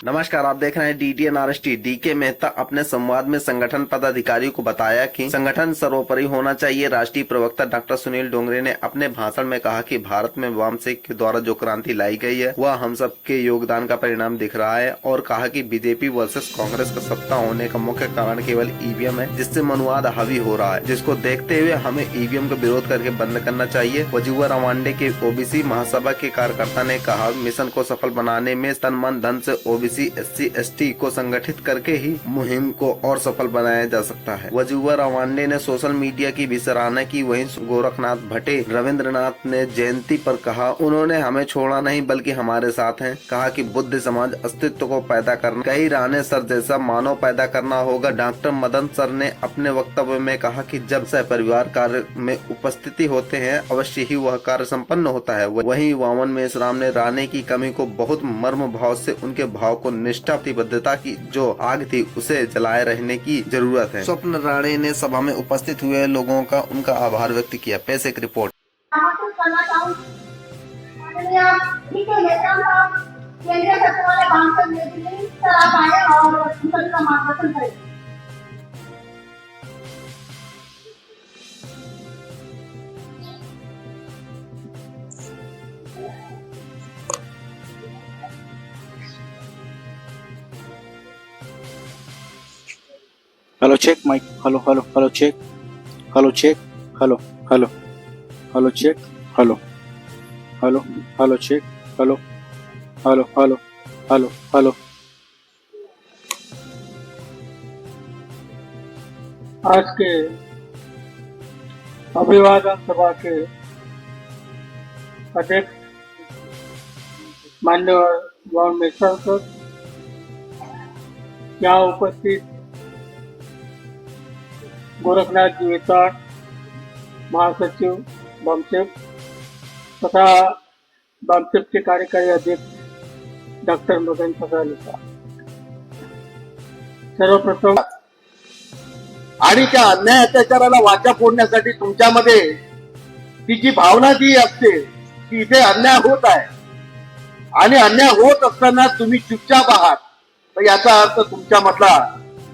नमस्कार, आप देख रहे हैं DTN RST। DK मेहता अपने संवाद में संगठन पदाधिकारियों को बताया कि संगठन सर्वोपरि होना चाहिए। राष्ट्रीय प्रवक्ता डॉक्टर सुनील डोंगरे ने अपने भाषण में कहा कि भारत में वामसिक के द्वारा जो क्रांति लाई गई है वह हम सबके योगदान का परिणाम दिख रहा है, और कहा कि बीजेपी वर्सेस कांग्रेस का सत्ता होने का मुख्य कारण केवल ईवीएम है, जिससे मनुवाद हावी हो रहा है, जिसको देखते हुए हमें ईवीएम का विरोध करके बंद करना चाहिए। वजुआ रवांडे के ओबीसी महासभा के कार्यकर्ता ने कहा, मिशन को सफल बनाने में तन मन धन से ओबीसी SC ST को संगठित करके ही मुहिम को और सफल बनाया जा सकता है। वजुआ रवांडे ने सोशल मीडिया की भी सराहना की। वहीं गोरखनाथ भट्टे रविंद्रनाथ ने जयंती पर कहा, उन्होंने हमें छोड़ा नहीं बल्कि हमारे साथ हैं। कहा कि बुद्ध समाज अस्तित्व को पैदा करना, कई राणे सर जैसा मानव पैदा करना होगा। डॉक्टर मदन सर ने अपने वक्तव्य में कहा कि जब सह परिवार कार्य में उपस्थिति होते हैं अवश्य ही वह कार्य संपन्न होता है। वहीं वामन मेश्राम ने राणे की कमी को बहुत मर्म भाव से, उनके भाव को निष्ठा प्रतिबद्धता की जो आग थी उसे जलाए रहने की जरूरत है। स्वप्न राणे ने सभा में उपस्थित हुए लोगों का उनका आभार व्यक्त किया। पेश एक रिपोर्ट। केंद्रीय सचिवालय बांसठ नई दिल्ली सर आप आए और मिशन का मार्गदर्शन करें। Hello, check mic. Hello, check. Hello, check. Hello, check. Hello, check. Hello. आज के अभिवादन सभा के अध्यक्ष मान्यवर वामन मेश्राम सर, यहाँ उपस्थित गोरखनाथ जी वेताड़ महासचिव बामसेफ तथा बामसेफ के कार्यकारी अध्यक्ष डॉक्टर मदन सर, सर्वप्रथम आणि त्या अन्याय अत्याचाराला वाचा फोडण्यासाठी तुमच्यामध्ये ती जी भावना जी असते की इथे अन्याय होत आहे आणि अन्याय होत असताना तुम्ही चुपचाप आहात, तर याचा अर्थ तुमच्यामधला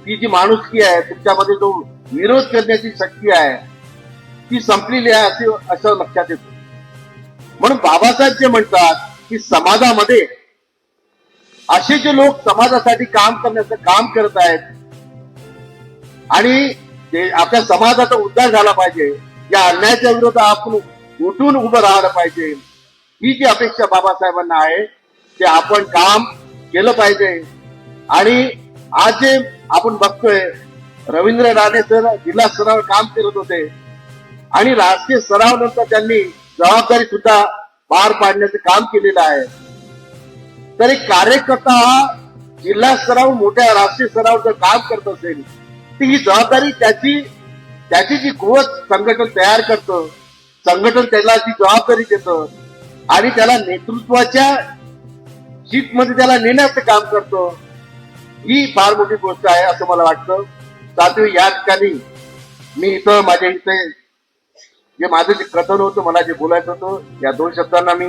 ती जी माणुसकी आहे, तुमच्यामध्ये जो विरोध करण्याची शक्ती आहे ती संपलेली आहे असं लक्षात येतं. म्हणून बाबासाहेब जे म्हणतात की समाजामध्ये असे जे लोक समाजासाठी काम करण्याचं काम करत आहेत आणि आपल्या समाजाचा उद्धार झाला पाहिजे, या अन्यायाच्या विरोधात आपण उठून उभं राहिलं पाहिजे, ही जी अपेक्षा बाबासाहेबांना आहे ते आपण काम केलं पाहिजे. आणि आज जे आपण बघतोय, रवींद्र राणे सर जिल्हा स्तरावर काम करत होते आणि राष्ट्रीय स्तरावर त्यांनी जबाबदारी सुद्धा पार पाडण्याचं काम केलेलं आहे. तर एक कार्यकर्ता हा जिल्हा स्तरावर मोठ्या राष्ट्रीय स्तरावर जर काम करत असेल तर ही जबाबदारी त्याची जी कुवत संघटन तयार करतं, संघटन त्याला ती जबाबदारी देतं आणि त्याला नेतृत्वाच्या शीटमध्ये त्याला नेण्याचं काम करतं, ही फार मोठी गोष्ट आहे असं मला वाटतं. सातवी या ठिकाणी मी इथं माझ्या इथे जे माझं जे कथन होतं, मला जे बोलायचं होतं, या दोन शब्दांना मी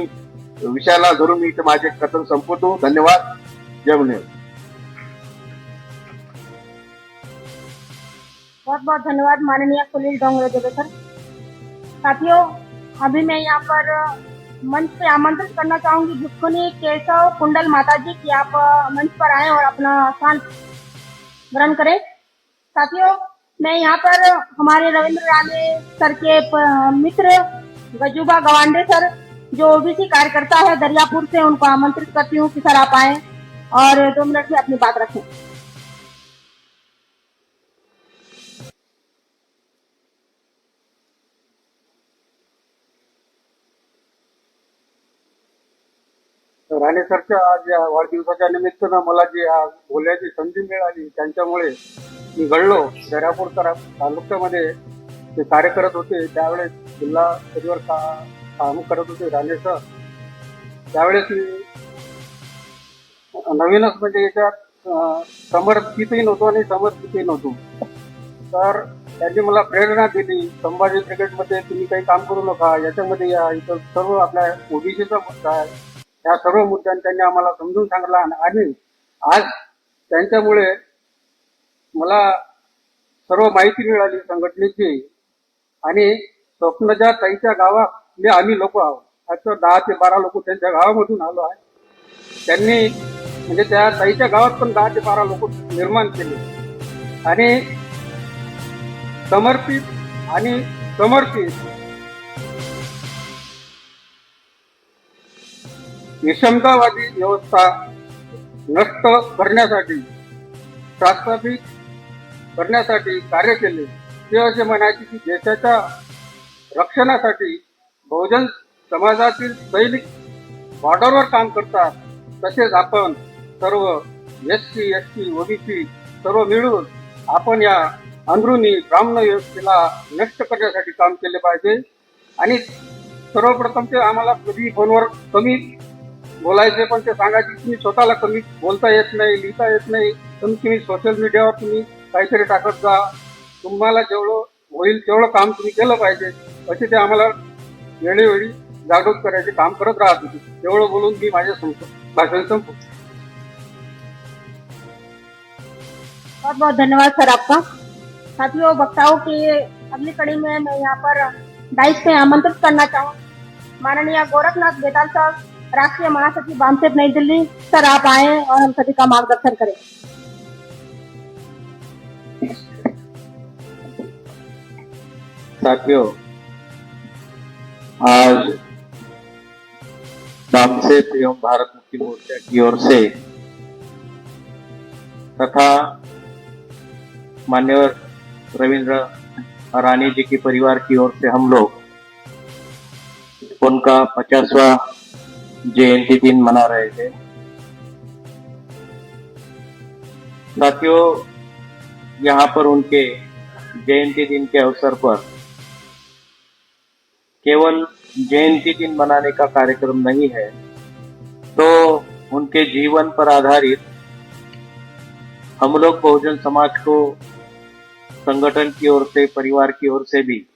विषयाला धरून मी इथे माझे कथन संपवतो. धन्यवाद. जय मुनेर. बहुत बहुत धन्यवाद माननीय सुनील डोंगरे जी सर। साथियों, अभी मैं यहाँ पर मंच पे आमंत्रित करना चाहूंगी भिक्षुनी केशव कुंडल माता जी की आप मंच पर आए और अपना स्थान ग्रहण करें। साथियों, मैं यहाँ पर हमारे रविंद्र राणे सर के मित्र गजुबा गवांडे सर जो ओबीसी कार्यकर्ता है दरियापुर से, उनको आमंत्रित करती हूँ कि सर आप आए और 2 मिनट में अपनी बात रखें। राणे सरच्या आज या वाढदिवसाच्या निमित्तानं मला जी आज बोलण्याची संधी मिळाली त्यांच्यामुळे मी घडलो. दर्यापूर तालुक्यामध्ये ते कार्य करत होते, त्यावेळेस जिल्हा स्तरीवर काम करत होते राणे सर. त्यावेळेस मी नवीनच म्हणजे याच्यात समर्पितही नव्हतो आणि समर्पितही नव्हतो. तर त्यांनी मला प्रेरणा दिली, संभाजी ब्रिगेडमध्ये तुम्ही काही काम करू नका, याच्यामध्ये या, इथं सर्व आपल्या ओबीसीचा मुद्दा आहे, या सर्व मुद्द्यांनी त्यांनी आम्हाला समजून सांगितला आणि आज त्यांच्यामुळे मला सर्व माहिती मिळाली संघटनेची आणि स्वप्नजा ताईच्या गावातले आम्ही लोक आहोत. आता 10 ते 12 लोक त्यांच्या गावामधून आलो आहे. त्यांनी म्हणजे त्या ताईच्या गावात पण 10 ते 12 लोक निर्माण केले आणि समर्पित विषमतावादी व्यवस्था नष्ट करण्यासाठी प्रस्थापित करण्यासाठी कार्य केले. ते असे म्हणायचे की देशाच्या रक्षणासाठी बहुजन समाजातील सैनिक बॉर्डरवर काम करतात, तसेच आपण सर्व SC, ST, OBC सर्व मिळून आपण या अंदरुनी ब्राह्मण व्यवस्थेला नष्ट करण्यासाठी काम केले पाहिजे. आणि सर्वप्रथम ते आम्हाला कधी फोनवर कमी बोलायचे, पण ते सांगायचे की स्वतःला कमी बोलता येत नाही, लिहिता येत नाही, पण तुम्ही सोशल मीडियावर तुम्ही काहीतरी टाकत जा, तुम्हाला जेवढं होईल तेवढं काम तुम्ही केलं पाहिजे, असे ते आम्हाला वेळोवेळी जागृत करायचे काम करत राहत होते. तेवढं बोलून मी माझे भाषण संपवतो. बहुत बहुत धन्यवाद सर आपका। साथियों, वक्ताओं की अगली कड़ी में मैं यहाँ पर डाइस पे आमंत्रित करना चाहूँ माननीय गोरखनाथ बेताल साहब, राष्ट्रीय महासचिव वामसेप नई दिल्ली। सर आप आए और हम सभी का मार्गदर्शन करें। साथियों, आज वामसेप एवं भारत मुक्ति मोर्चा की ओर से तथा मान्यवर रविंद्र रानी जी के परिवार की ओर से हम लोग उनका 50वां जयंती दिन मना रहे थे। साथियों, यहाँ पर उनके जयंती दिन के अवसर पर केवल जयंती दिन मनाने का कार्यक्रम नहीं है, तो उनके जीवन पर आधारित हम लोग बहुजन समाज को संगठन की ओर से, परिवार की ओर से भी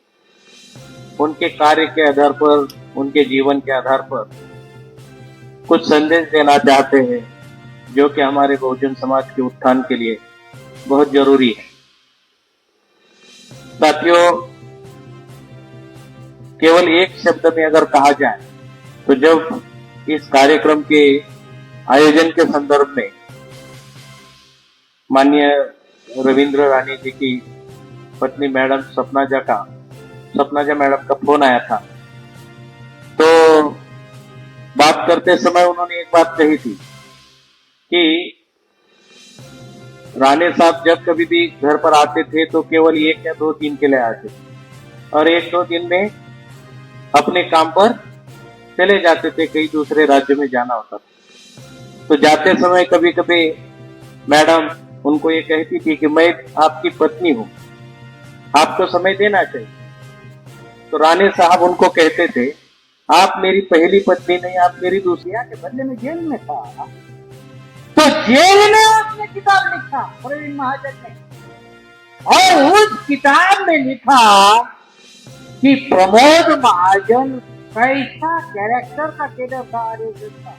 उनके कार्य के आधार पर, उनके जीवन के आधार पर कुछ संदेश देना चाहते हैं, जो कि हमारे बहुजन समाज के उत्थान के लिए बहुत जरूरी है। साथियों, केवल एक शब्द में अगर कहा जाए तो जब इस कार्यक्रम के आयोजन के संदर्भ में माननीय रविंद्र रानी जी की पत्नी मैडम सपनाजा मैडम का फोन आया था, तो बात करते समय उन्होंने एक बात कही थी कि राणे साहब जब कभी भी घर पर आते थे तो केवल 1 या 2 दिन के लिए आते थे और 1-2 दिन में अपने काम पर चले जाते थे, कई दूसरे राज्यों में जाना होता था। तो जाते समय कभी कभी मैडम उनको ये कहती थी कि मैं आपकी पत्नी हूं, आपको समय देना चाहिए। तो राणे साहब उनको कहते थे, आप मेरी पहली पत्नी नहीं, आप मेरी दूसरी। के बदले में जेल में था, तो जेल में आपने किताब लिखा प्रवीण महाजन ने, और उस किताब में लिखा कि प्रमोद महाजन कैसा कैरेक्टर का केडर था आरएसएस का।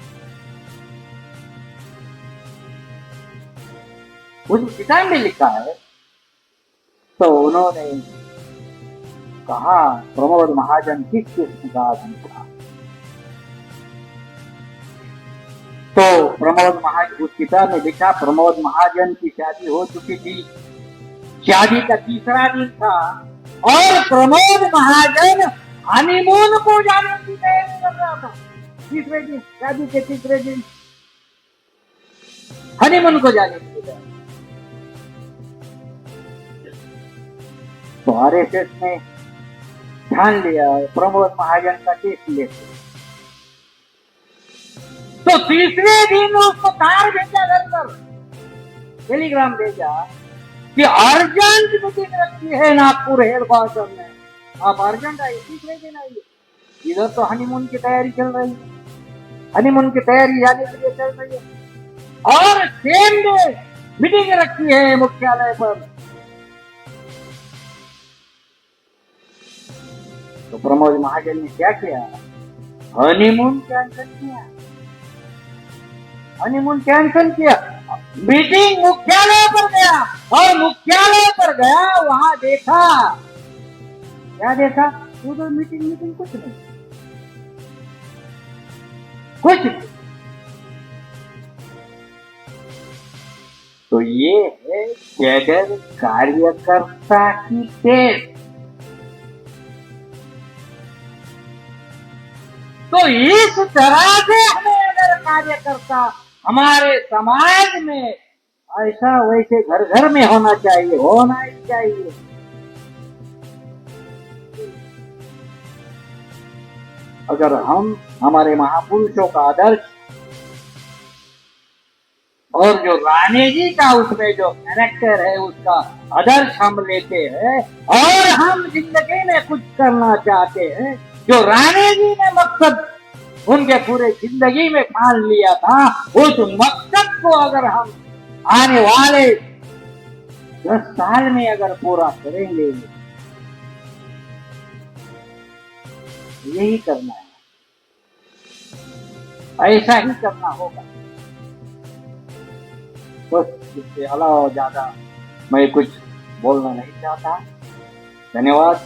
उस किताब में लिखा है। तो उन्होंने कहा प्रमोद महाजन किस किस्म का आदमी था। तो प्रमोद महाजन, उस किताब में लिखा प्रमोद महाजन की शादी हो चुकी थी, शादी का 3रा दिन था और प्रमोद महाजन हनीमून को जाने की तैयारी कर रहा था। 3रे दिन, शादी के 3रे दिन हनीमून को जाने की तैयारी। तो आरएसएस ने ध्यान लिया प्रमोद महाजन का केस लेते, तो 3रे दिन उसको तार भेजा, घर पर टेलीग्राम भेजा कि अर्जेंट मीटिंग रखी है नागपुर हेडक्वार्टर में, आप अर्जेंट आइए, 3रे दिन आइए। इधर तो हनीमून की तैयारी चल रही है, हनीमून की तैयारी जाने के लिए चल रही है और सेम डे मीटिंग रखी है मुख्यालय पर। तो प्रमोद महाजन ने क्या किया, हनीमून कैंसिल किया, हनीमून कैंसिल किया। मीटिंग मुख्यालय पर गया और मुख्यालय पर गया, वहां देखा, क्या देखा? उधर मीटिंग कुछ नहीं, कुछ नहीं। तो ये है कैडर कार्यकर्ता की टेस्ट। तो इस तरह से हमें अगर कार्यकर्ता हमारे समाज में ऐसा वैसे घर घर में होना चाहिए, होना ही चाहिए। अगर हम हमारे महापुरुषों का आदर्श और जो राणे जी का उसमें जो कैरेक्टर है उसका आदर्श हम लेते हैं और हम जिंदगी में कुछ करना चाहते हैं, जो राणे जी ने मकसद उनके पूरे जिंदगी में ठान लिया था, उस मकसद को अगर हम आने वाले 10 साल में अगर पूरा करेंगे, यही करना है, ऐसा ही करना होगा। बस इसके अलावा ज्यादा मैं कुछ बोलना नहीं चाहता। धन्यवाद।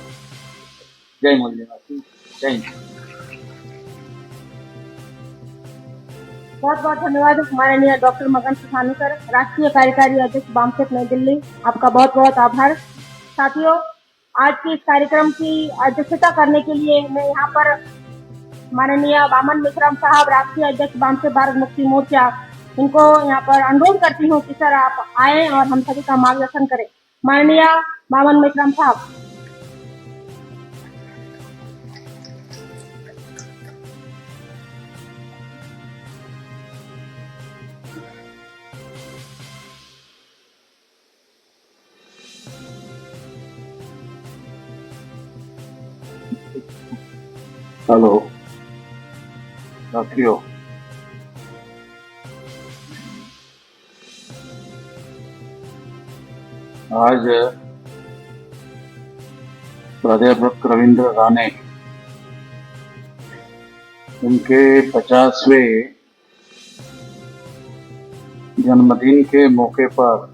जय मूल्यवासी, जय हिंद। बहुत बहुत धन्यवाद माननीय डॉक्टर मगन सुखानी सर, राष्ट्रीय कार्यकारी अध्यक्ष बामसेफ नई दिल्ली। आपका बहुत बहुत आभार। साथियों, आज के इस कार्यक्रम की अध्यक्षता करने के लिए मैं यहाँ पर माननीय वामन मेश्राम साहब, राष्ट्रीय अध्यक्ष बामसेफ भारत मुक्ति मोर्चा, इनको यहाँ पर अनुरोध करती हूँ कि सर आप आए और हम सभी का मार्गदर्शन करें। माननीय वामन मेश्राम साहब। हेलो साथियों, आज प्राध्यापक रविंद्र राणे उनके 50वें जन्मदिन के मौके पर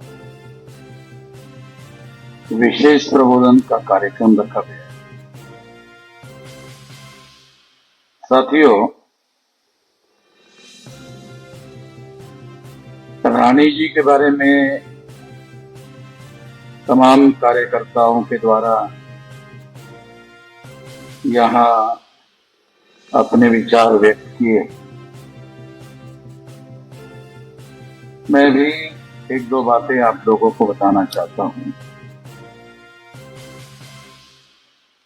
विशेष प्रबोधन का कार्यक्रम रखा गया। साथियों, राणी जी के बारे में तमाम कार्यकर्ताओं के द्वारा यहाँ अपने विचार व्यक्त किए। मैं भी एक दो बातें आप लोगों को बताना चाहता हूँ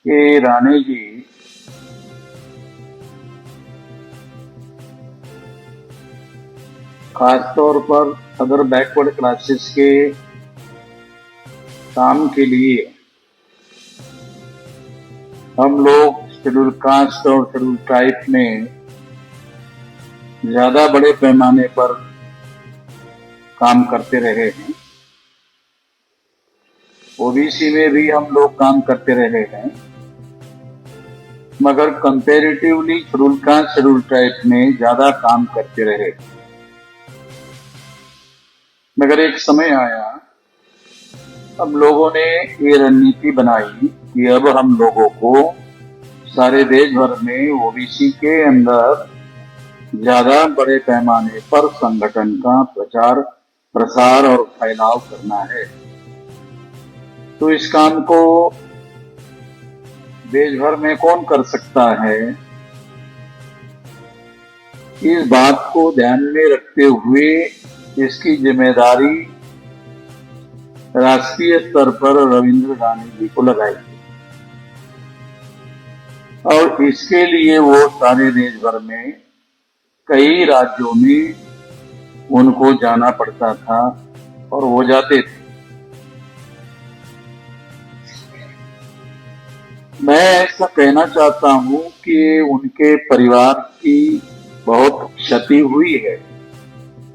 कि राणी जी खासतौर पर अदर बैकवर्ड क्लासेस के काम के लिए हम लोग शेड्यूल कास्ट और शेड्यूल ट्राइब में ज्यादा बड़े पैमाने पर काम करते रहे हैं। ओबीसी में भी हम लोग काम करते रहे हैं, मगर comparatively schedule caste schedule tribe में ज्यादा काम करते रहे। मगर एक समय आया, अब लोगों ने ये रणनीति बनाई कि अब हम लोगों को सारे देश भर में ओबीसी के अंदर ज्यादा बड़े पैमाने पर संगठन का प्रचार प्रसार और फैलाव करना है। तो इस काम को देश भर में कौन कर सकता है, इस बात को ध्यान में रखते हुए इसकी जिम्मेदारी राष्ट्रीय स्तर पर रविंद्र राणे जी को लगाई और इसके लिए वो सारे देश भर में कई राज्यों में उनको जाना पड़ता था और वो जाते थे। मैं ऐसा कहना चाहता हूं कि उनके परिवार की बहुत क्षति हुई है।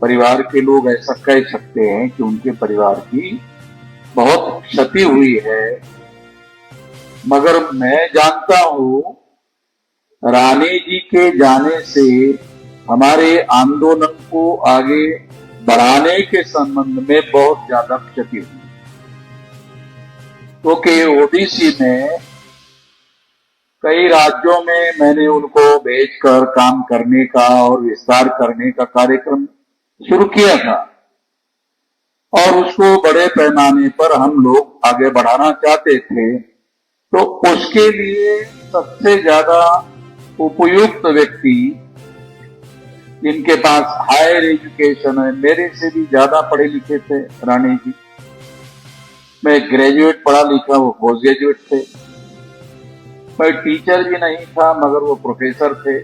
परिवार के लोग ऐसा कह सकते हैं कि उनके परिवार की बहुत क्षति हुई है, मगर मैं जानता हूं राणे जी के जाने से हमारे आंदोलन को आगे बढ़ाने के संबंध में बहुत ज्यादा क्षति हुई, क्योंकि ओबीसी में कई राज्यों में मैंने उनको भेजकर काम करने का और विस्तार करने का कार्यक्रम शुरू किया था और उसको बड़े पैमाने पर हम लोग आगे बढ़ाना चाहते थे। तो उसके लिए सबसे ज्यादा उपयुक्त व्यक्ति जिनके पास हायर एजुकेशन है, मेरे से भी ज्यादा पढ़े लिखे थे राणे जी। मैं ग्रेजुएट पढ़ा लिखा, वो पोस्ट ग्रेजुएट थे। मैं टीचर भी नहीं था मगर वो प्रोफेसर थे।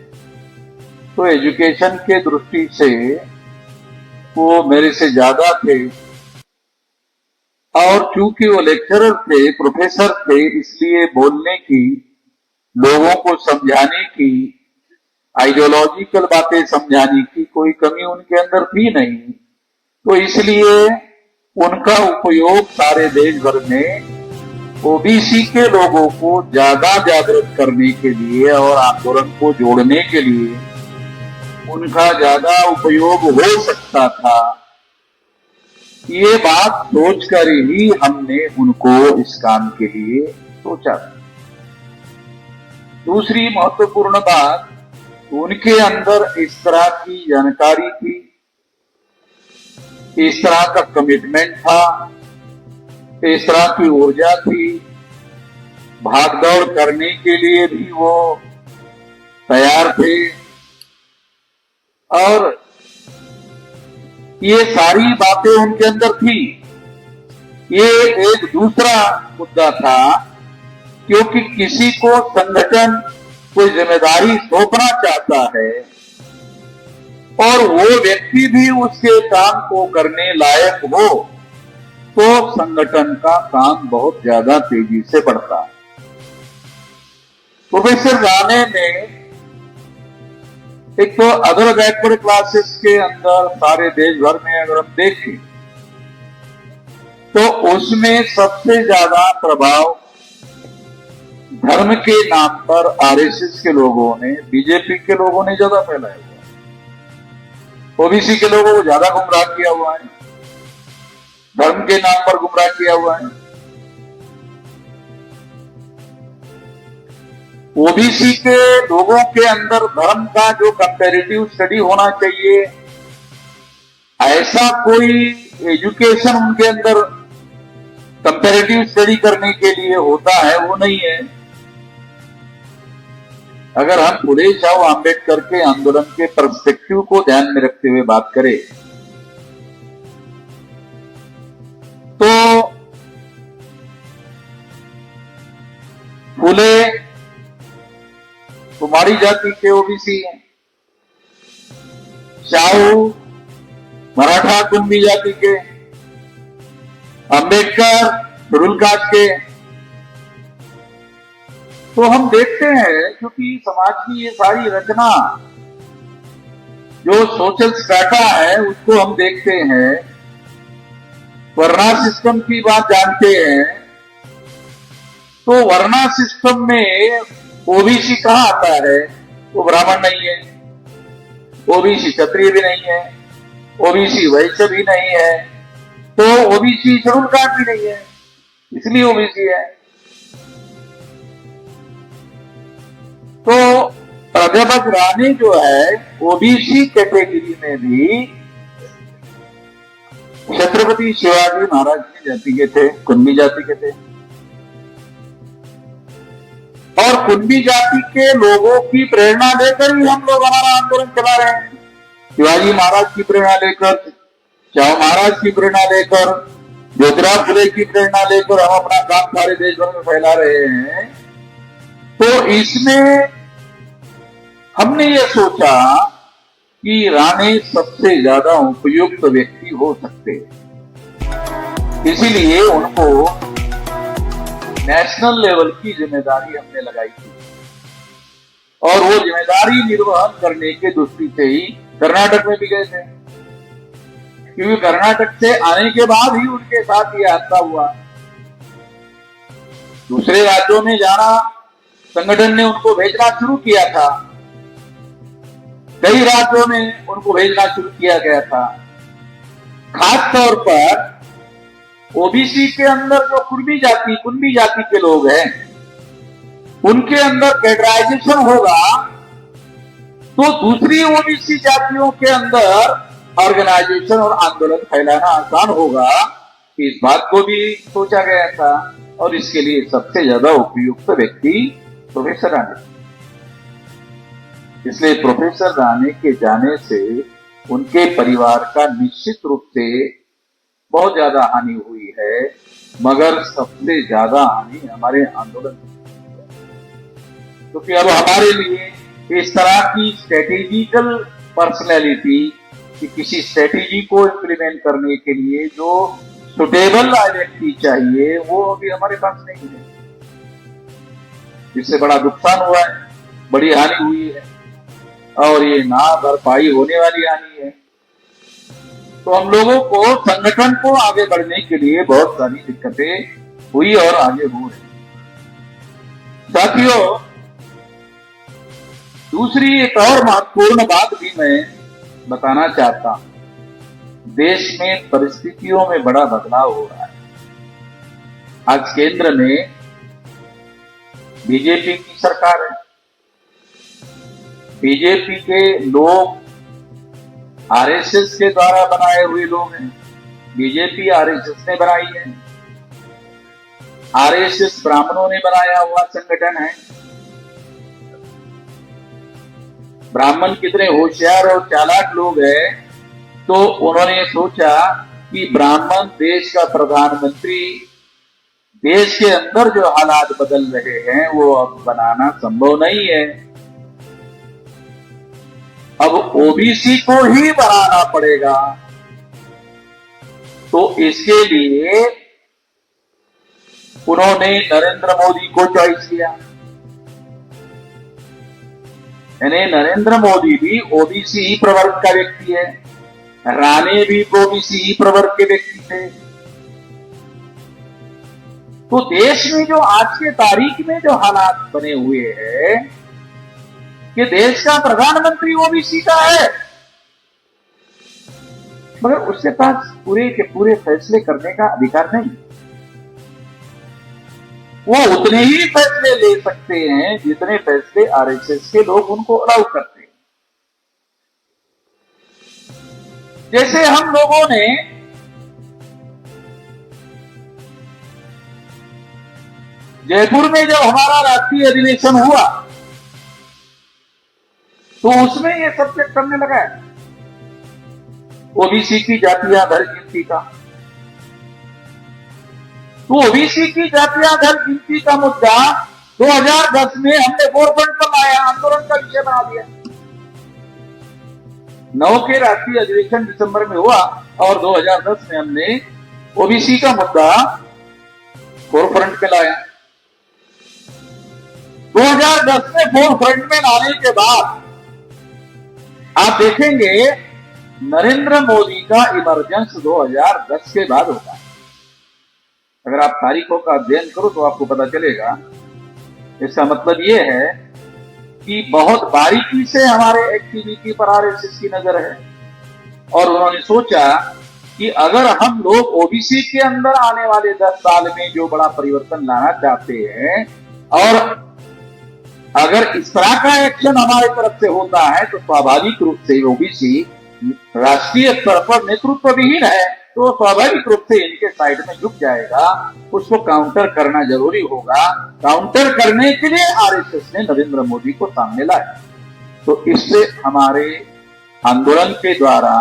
तो एजुकेशन के दृष्टि से वो मेरे से ज्यादा थे और चूंकि वो लेक्चरर थे, प्रोफेसर थे, इसलिए बोलने की, लोगों को समझाने की, आइडियोलॉजिकल बातें समझाने की कोई कमी उनके अंदर थी नहीं। तो इसलिए उनका उपयोग सारे देश भर में ओबीसी के लोगों को ज्यादा जागृत करने के लिए और आंदोलन को जोड़ने के लिए उनका ज्यादा उपयोग हो सकता था। ये बात सोचकर ही हमने उनको इस काम के लिए सोचा। दूसरी महत्वपूर्ण बात, उनके अंदर इस तरह की जानकारी थी, इस तरह का कमिटमेंट था, इस तरह की ऊर्जा थी, भागदौड़ करने के लिए भी वो तैयार थे। और ये सारी बातें उनके अंदर थी। ये एक दूसरा मुद्दा था, क्योंकि किसी को संगठन कोई जिम्मेदारी सौंपना चाहता है और वो व्यक्ति भी उसके काम को करने लायक हो तो संगठन का काम बहुत ज्यादा तेजी से बढ़ता है। प्रोफेसर राणे ने एक तो अदर बैकवर्ड क्लासेस के अंदर सारे देश भर में अगर हम देखें तो उसमें सबसे ज्यादा प्रभाव धर्म के नाम पर आरएसएस के लोगों ने, बीजेपी के लोगों ने ज्यादा फैलाया हुआ है। ओबीसी के लोगों को ज्यादा गुमराह किया हुआ है, धर्म के नाम पर गुमराह किया हुआ है। ओबीसी के लोगों के अंदर धर्म का जो कंपैरेटिव स्टडी होना चाहिए, ऐसा कोई एजुकेशन उनके अंदर कंपैरेटिव स्टडी करने के लिए होता है वो नहीं है। अगर हम फुले शाह आंबेडकर के आंदोलन के पर्सपेक्टिव को ध्यान में रखते हुए बात करें तो फुले कुमारी जाति के ओबीसी हैं, शाहू मराठा कुंभी जाति के, अंबेडकर शेड्यूल कास्ट के। तो हम देखते हैं क्योंकि समाज की ये सारी रचना जो सोशल स्ट्रैटा है उसको हम देखते हैं, वर्णा सिस्टम की बात जानते हैं। तो वर्णा सिस्टम में ओबीसी कहाँ आता है? वो ब्राह्मण नहीं है, ओबीसी क्षत्रिय भी नहीं है, ओबीसी वैश्य भी नहीं है, तो ओबीसी शेड्यूल कास्ट भी नहीं है, इसलिए ओबीसी है। तो प्राध्यापक राणे जो है ओबीसी कैटेगरी में भी छत्रपति शिवाजी महाराज की जाति के थे, कुंभी जाति के थे। और कुंभी जाति के लोगों की प्रेरणा लेकर ही हम लोग हमारा आंदोलन चला रहे हैं। शिवाजी महाराज की प्रेरणा लेकर, शाहू महाराज की प्रेरणा लेकर, ज्योतिराव फुले की प्रेरणा लेकर हम अपना काम सारे देश भर में फैला रहे हैं। तो इसमें हमने ये सोचा कि राणे सबसे ज्यादा उपयुक्त व्यक्ति हो सकते हैं, इसीलिए उनको नेशनल लेवल की जिम्मेदारी हमने लगाई थी और वो जिम्मेदारी निर्वहन करने के दृष्टि से ही कर्नाटक में भी गए थे, क्योंकि कर्नाटक से आने के बाद ही उनके साथ ये हादसा हुआ। दूसरे राज्यों में जाना संगठन ने उनको भेजना शुरू किया था, कई राज्यों में उनको भेजना शुरू किया गया था, खास तौर पर ओबीसी के अंदर जो कुणबी जाति के लोग हैं, उनके अंदर कैडराइजेशन होगा तो दूसरी ओबीसी जातियों के अंदर ऑर्गेनाइजेशन और आंदोलन फैलाना आसान होगा। इस बात को भी सोचा गया था और इसके लिए सबसे ज्यादा उपयुक्त व्यक्ति प्रोफेसर राणे। इसलिए प्रोफेसर राणे के जाने से उनके परिवार का निश्चित रूप से बहुत ज्यादा हानि हुई है, मगर सबसे ज्यादा हानि हमारे आंदोलन, क्योंकि अब हमारे लिए इस तरह की स्ट्रेटेजिकल पर्सनैलिटी कि किसी स्ट्रेटेजी को इम्प्लीमेंट करने के लिए जो सुटेबल व्यक्ति चाहिए वो अभी हमारे पास नहीं है। इससे बड़ा नुकसान हुआ है, बड़ी हानि हुई है और ये ना भरपाई होने वाली हानि है। तो हम लोगों को, संगठन को आगे बढ़ने के लिए बहुत सारी दिक्कतें हुई और आगे हो रही। साथियों, दूसरी एक और महत्वपूर्ण बात भी मैं बताना चाहता हूं। देश में परिस्थितियों में बड़ा बदलाव हो रहा है। आज केंद्र में बीजेपी की सरकार है। बीजेपी के लोग आरएसएस के द्वारा बनाए हुए लोग हैं। बीजेपी आरएसएस ने बनाई है। आरएसएस ब्राह्मणों ने बनाया हुआ संगठन है। ब्राह्मण कितने होशियार और चालाक लोग हैं, तो उन्होंने सोचा कि ब्राह्मण देश का प्रधानमंत्री, देश के अंदर जो हालात बदल रहे हैं वो अब बनाना संभव नहीं है, अब ओबीसी को ही बनाना पड़ेगा। तो इसके लिए उन्होंने नरेंद्र मोदी को चॉइस किया। यानी नरेंद्र मोदी भी ओबीसी प्रवर्ग का व्यक्ति है, राणे भी ओबीसी प्रवर्ग के व्यक्ति थे। तो देश में जो आज के तारीख में जो हालात बने हुए हैं कि देश का प्रधानमंत्री ओबीसी का है, मगर उसके पास पूरे के पूरे फैसले करने का अधिकार नहीं। वो उतने ही फैसले ले सकते हैं जितने फैसले आरएसएस के लोग उनको अलाउ करते हैं। जैसे हम लोगों ने जयपुर में जब हमारा राष्ट्रीय अधिवेशन हुआ तो उसमें ये सब्जेक्ट करने लगा है ओबीसी की जातियां दर गिनती का। तो ओबीसी की जातियां दर गिनती का मुद्दा 2010 में हमने फोरफ्रंट पर लाया, आंदोलन का विषय बना दिया। 9 के राष्ट्रीय अधिवेशन दिसंबर में हुआ और 2010 में हमने ओबीसी का मुद्दा फोरफ्रंट पे लाया। 2010 में फोरफ्रंट में लाने के बाद आप देखेंगे नरेंद्र मोदी का इमरजेंस 2010 के बाद होता है। अगर आप तारीखों का अध्ययन करो तो आपको पता चलेगा। इसका मतलब ये है कि बहुत बारीकी से हमारे एक्टिविटी पर आरएसएस की नजर है और उन्होंने सोचा कि अगर हम लोग ओबीसी के अंदर आने वाले 10 साल में जो बड़ा परिवर्तन लाना चाहते हैं और अगर इस तरह का एक्शन हमारे तरफ से होता है तो स्वाभाविक रूप से ओबीसी राष्ट्रीय स्तर पर नेतृत्व विहीन है, तो स्वाभाविक रूप से इनके साइड में झुक जाएगा। उसको काउंटर करना जरूरी होगा। काउंटर करने के लिए आरएसएस ने नरेंद्र मोदी को सामने लाया। तो इससे हमारे आंदोलन के द्वारा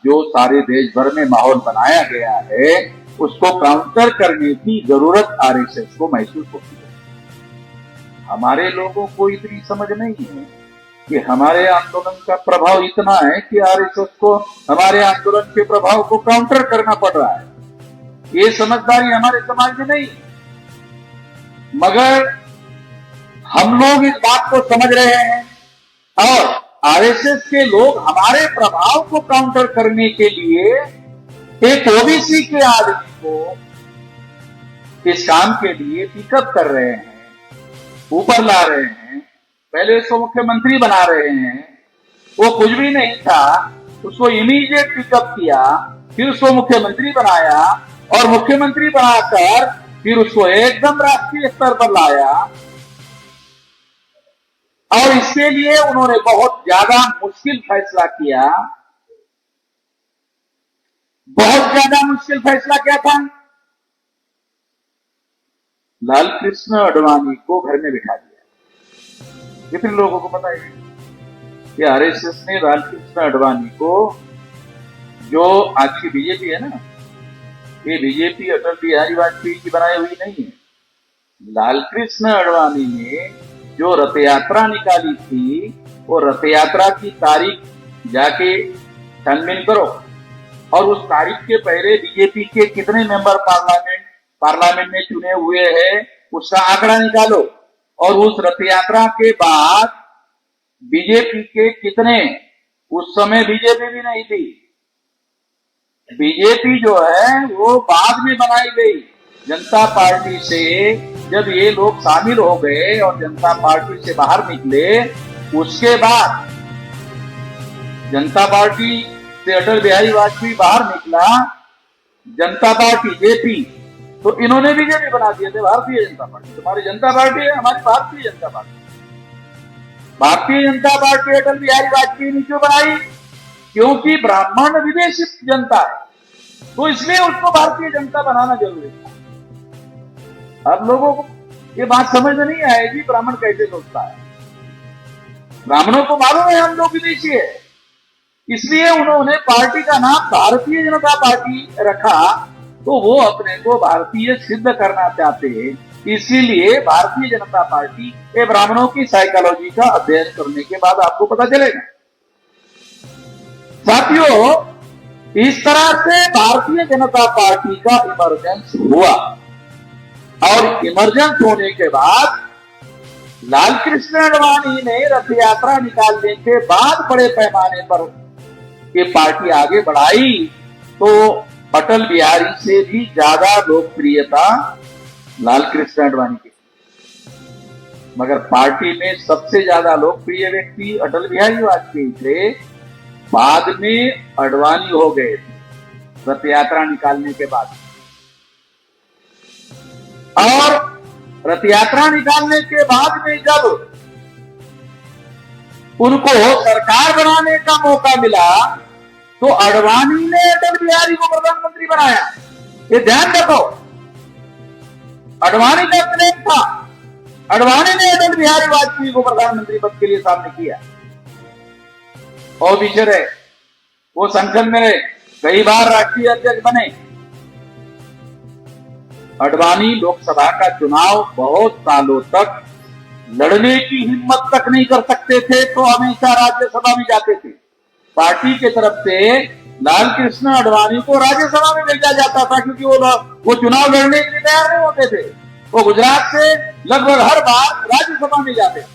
जो सारे देश भर में माहौल बनाया गया है उसको काउंटर करने की जरूरत आरएसएस को महसूस होती है। हमारे लोगों को इतनी समझ नहीं है कि हमारे आंदोलन का प्रभाव इतना है कि आरएसएस को हमारे आंदोलन के प्रभाव को काउंटर करना पड़ रहा है। ये समझदारी हमारे समाज में नहीं, मगर हम लोग इस बात को समझ रहे हैं और आरएसएस के लोग हमारे प्रभाव को काउंटर करने के लिए एक ओबीसी के आदमी को इस काम के लिए पिकअप कर रहे हैं, ऊपर ला रहे हैं, पहले उसको मुख्यमंत्री बना रहे हैं। वो कुछ भी नहीं था, उसको इमीडिएट पिकअप किया फिर उसको मुख्यमंत्री बनाया और मुख्यमंत्री बनाकर फिर उसको एकदम राष्ट्रीय स्तर पर लाया। और इसके लिए उन्होंने बहुत ज्यादा मुश्किल फैसला किया। बहुत ज्यादा मुश्किल फैसला क्या था? लाल कृष्ण आडवाणी को घर में बिठा दिया। कितने लोगों को पता है कि आरएसएस ने लाल कृष्ण आडवाणी को, जो आज की बीजेपी है ना, ये बीजेपी अटल बिहारी वाजपेयी की बनाई हुई नहीं है। लाल कृष्ण आडवाणी ने जो रथ यात्रा निकाली थी, वो रथ यात्रा की तारीख जाके छानबीन करो और उस तारीख के पहले बीजेपी के कितने मेंबर पार्लियामेंट में चुने हुए हैं उसका आंकड़ा निकालो, और उस रथ यात्रा के बाद बीजेपी के कितने, उस समय बीजेपी भी नहीं थी, बीजेपी जो है वो बाद में बनाई गई जनता पार्टी से। जब ये लोग शामिल हो गए और जनता पार्टी से बाहर निकले, उसके बाद जनता पार्टी से अटल बिहारी वाजपेयी बाहर निकला, जनता पार्टी जेपी, तो इन्होंने बीजेपी बना दिए थे भारतीय जनता पार्टी। तुम्हारी जनता पार्टी है, हमारी भारतीय जनता पार्टी। भारतीय जनता पार्टी अटल बिहारी वाजपेयी ने क्यों बनाई? क्योंकि ब्राह्मण विदेशी जनता है, तो इसलिए उसको भारतीय जनता बनाना जरूरी था। अब लोगों को ये बात समझ में नहीं आएगी ब्राह्मण कैसे सोचता है। ब्राह्मणों को मालूम है हम लोग विदेशी है, इसलिए उन्होंने पार्टी का नाम भारतीय जनता पार्टी रखा, तो वो अपने को भारतीय सिद्ध करना चाहते हैं। इसीलिए भारतीय जनता पार्टी ये ब्राह्मणों की साइकोलॉजी का अध्ययन करने के बाद आपको पता चलेगा। साथियों, इस तरह से भारतीय जनता पार्टी का इमरजेंस हुआ, और इमरजेंस होने के बाद लाल कृष्ण आडवाणी ने रथ यात्रा निकालने के बाद बड़े पैमाने पर ये पार्टी आगे बढ़ाई, तो अटल बिहारी से भी ज्यादा लोकप्रियता लाल कृष्ण आडवाणी की। मगर पार्टी में सबसे ज्यादा लोकप्रिय व्यक्ति अटल बिहारी वाजपेयी थे, बाद में आडवाणी हो गए रथ यात्रा निकालने के बाद। और रथ यात्रा निकालने के बाद में जब उनको सरकार बनाने का मौका मिला, तो आडवाणी ने अटल बिहारी को प्रधानमंत्री बनाया। ये ध्यान रखो, आडवाणी का क्लेम था, आडवाणी ने अटल बिहारी वाजपेयी को प्रधानमंत्री पद के लिए सामने किया। और पीछे रहे, वो संसद में रहे, कई बार राष्ट्रीय अध्यक्ष बने। आडवाणी लोकसभा का चुनाव बहुत सालों तक लड़ने की हिम्मत तक नहीं कर सकते थे, तो हमेशा राज्यसभा में जाते थे। पार्टी के तरफ से लाल कृष्ण आडवाणी को राज्यसभा में भेजा जाता था, क्योंकि वो चुनाव लड़ने के लिए तैयार नहीं होते थे। वो गुजरात से लगभग हर बार राज्यसभा में जाते थे।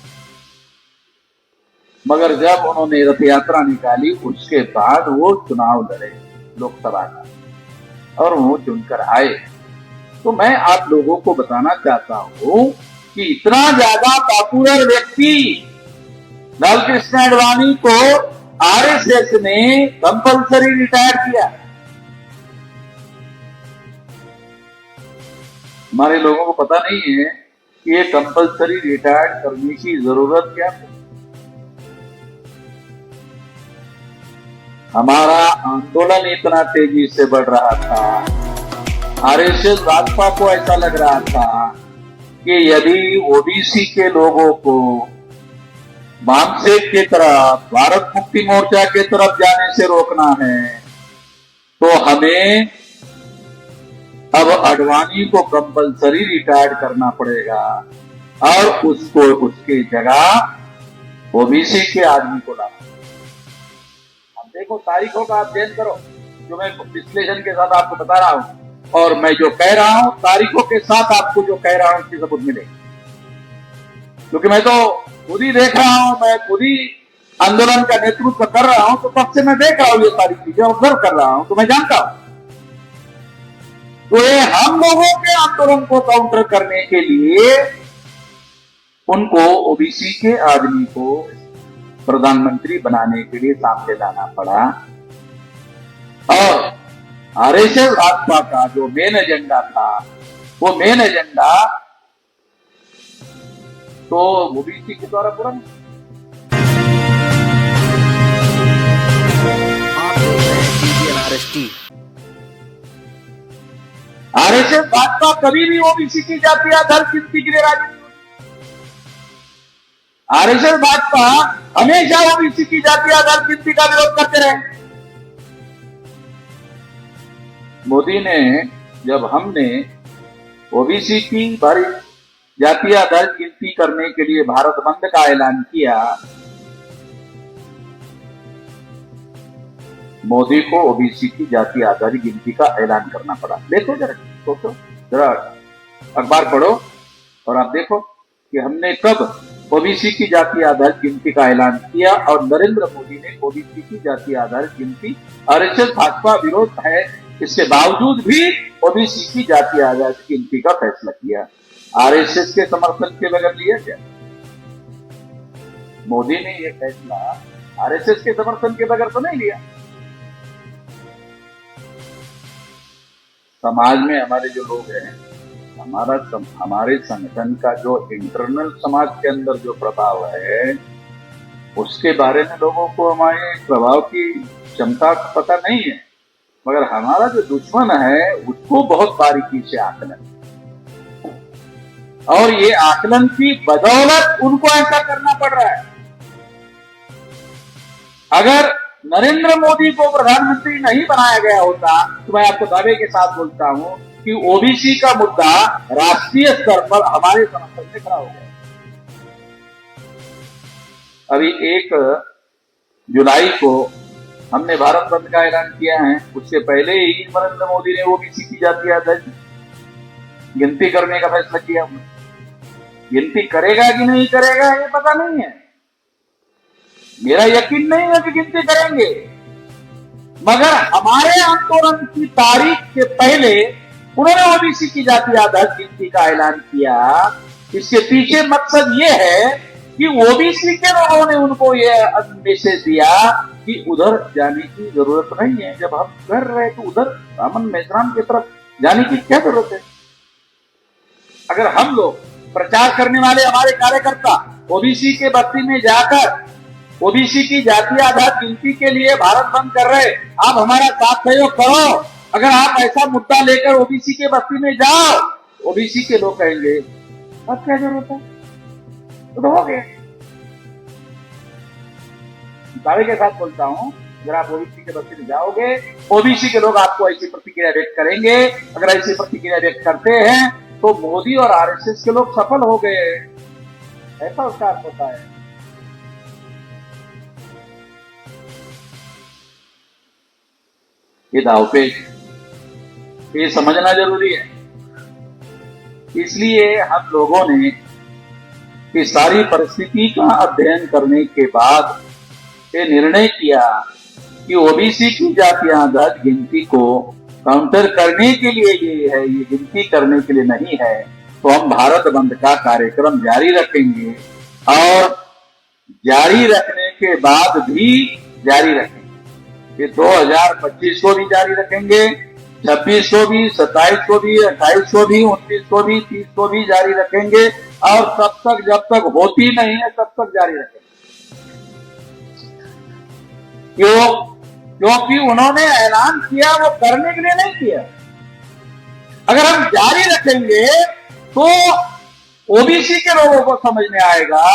मगर जब उन्होंने रथ यात्रा निकाली, उसके बाद वो चुनाव लड़े लोकसभा का, और वो चुनकर आए। तो मैं आप लोगों को बताना चाहता हूं कि इतना ज्यादा पॉपुलर व्यक्ति लाल कृष्ण आडवाणी को आरएसएस ने कंपल्सरी रिटायर किया। हमारे लोगों को पता नहीं है कि ये कंपल्सरी रिटायर करने की जरूरत क्या है। हमारा आंदोलन इतना तेजी से बढ़ रहा था, आरएसएस भाजपा को ऐसा लग रहा था कि यदि ओबीसी के लोगों को वामसेक की तरफ, भारत मुक्ति मोर्चा के तरफ जाने से रोकना है, तो हमें अब आडवाणी को कंपल्सरी रिटायर करना पड़ेगा, और उसको उसके जगह ओबीसी के आदमी को लाना। अब देखो, तारीखों का अध्ययन करो, जो मैं विश्लेषण के साथ आपको बता रहा हूं, और मैं जो कह रहा हूं तारीखों के साथ आपको जो कह रहा हूं उसकी सबूत मिलेगी। क्योंकि मैं तो खुद ही देख रहा हूं, मैं खुद ही आंदोलन का नेतृत्व कर रहा हूं, तो तब से मैं देख रहा हूं ये सारी चीजें, ऑब्जर्व कर रहा हूं, तो मैं जानता हूं। तो ये हम लोगों के आंदोलन को काउंटर करने के लिए उनको ओबीसी के आदमी को प्रधानमंत्री बनाने के लिए सामने लाना पड़ा। और आरएसएस भाजपा का जो मेन एजेंडा था, वो मेन एजेंडा तो ओबीसी के द्वारा पूरा नहीं। आप देख रहे हैं DDN RST। आरएसएस भाजपा कभी भी ओबीसी की जाति आधार गिनती के लिए राजी नहीं होती। आरएसएस भाजपा हमेशा ओबीसी की जाति आधार गिनती का विरोध करते रहे। मोदी ने, जब हमने ओबीसी की भारी जाति आधारित गिनती करने के लिए भारत बंद का ऐलान किया, मोदी को ओबीसी की जाति आधारित गिनती का ऐलान करना पड़ा। देखो जरा, सोचो जरा, अखबार पढ़ो और आप देखो कि हमने कब ओबीसी की जाति आधारित गिनती का ऐलान किया और नरेंद्र मोदी ने ओबीसी की जाति आधारित गिनती, आरएसएस भाजपा विरोध है इसके बावजूद भी ओबीसी की जाति आधारित गिनती का फैसला किया। आरएसएस के समर्थन के बगैर लिया क्या? मोदी ने यह फैसला आरएसएस के समर्थन के बगैर तो नहीं लिया। समाज में हमारे जो लोग हैं, हमारे संगठन का जो इंटरनल समाज के अंदर जो प्रभाव है, उसके बारे में लोगों को हमारे प्रभाव की क्षमता का पता नहीं है, मगर हमारा जो दुश्मन है उसको बहुत बारीकी से आकलन, और ये आकलन की बदौलत उनको ऐसा करना पड़ रहा है। अगर नरेंद्र मोदी को प्रधानमंत्री नहीं बनाया गया होता तो मैं आपको दावे के साथ बोलता हूं कि ओबीसी का मुद्दा राष्ट्रीय स्तर पर हमारे समर्थन में खड़ा हो गया। अभी 1 जुलाई को हमने भारत बंद का ऐलान किया है, उससे पहले ही नरेंद्र मोदी ने ओबीसी की जाति आधारित गिनती करने का फैसला किया। गिनती करेगा कि नहीं करेगा ये पता नहीं है, मेरा यकीन नहीं है कि गिनती करेंगे, मगर हमारे आंदोलन की तारीख से पहले उन्होंने ओबीसी की जाति आधारित गिनती का ऐलान किया। इसके पीछे मकसद ये है कि ओबीसी के लोगों ने उनको यह मैसेज दिया कि उधर जाने की जरूरत नहीं है। जब हम कर रहे तो उधर रामन मेश्राम की तरफ जाने की क्या जरूरत है? अगर हम लोग प्रचार करने वाले हमारे कार्यकर्ता ओबीसी के बस्ती में जाकर ओबीसी की जाति आधार गिनती के लिए भारत बंद कर रहे, आप हमारा साथ सहयोग करो। अगर आप ऐसा मुद्दा लेकर ओबीसी के बस्ती में जाओ, ओबीसी के लोग कहेंगे अब क्या जरूरत है, तो हो गया। दावे के साथ बोलता हूं, अगर आप ओबीसी के बस्ती में जाओगे, ओबीसी के लोग आपको ऐसी प्रतिक्रिया व्यक्त करेंगे। अगर ऐसी प्रतिक्रिया व्यक्त करते हैं तो मोदी और आरएसएस के लोग सफल हो गए, ऐसा उसका अर्थ होता है। ये दावपेच, ये समझना जरूरी है। इसलिए हम लोगों ने इस सारी परिस्थिति का अध्ययन करने के बाद ये निर्णय किया कि ओबीसी की जाति आधारित गिनती को काउंटर करने के लिए ये है, ये गिनती करने के लिए नहीं है, तो हम भारत बंद का कार्यक्रम जारी रखेंगे और जारी रखने के बाद भी जारी रखेंगे। ये 2025 को भी जारी रखेंगे, 26 को भी, 27 को भी, 28 को भी, 29 को भी, 30 को भी जारी रखेंगे और तब तक जब तक होती नहीं है तब तक जारी रखेंगे। क्योंकि उन्होंने ऐलान किया, वो करने के लिए नहीं किया। अगर हम जारी रखेंगे तो ओबीसी के लोगों को समझ में आएगा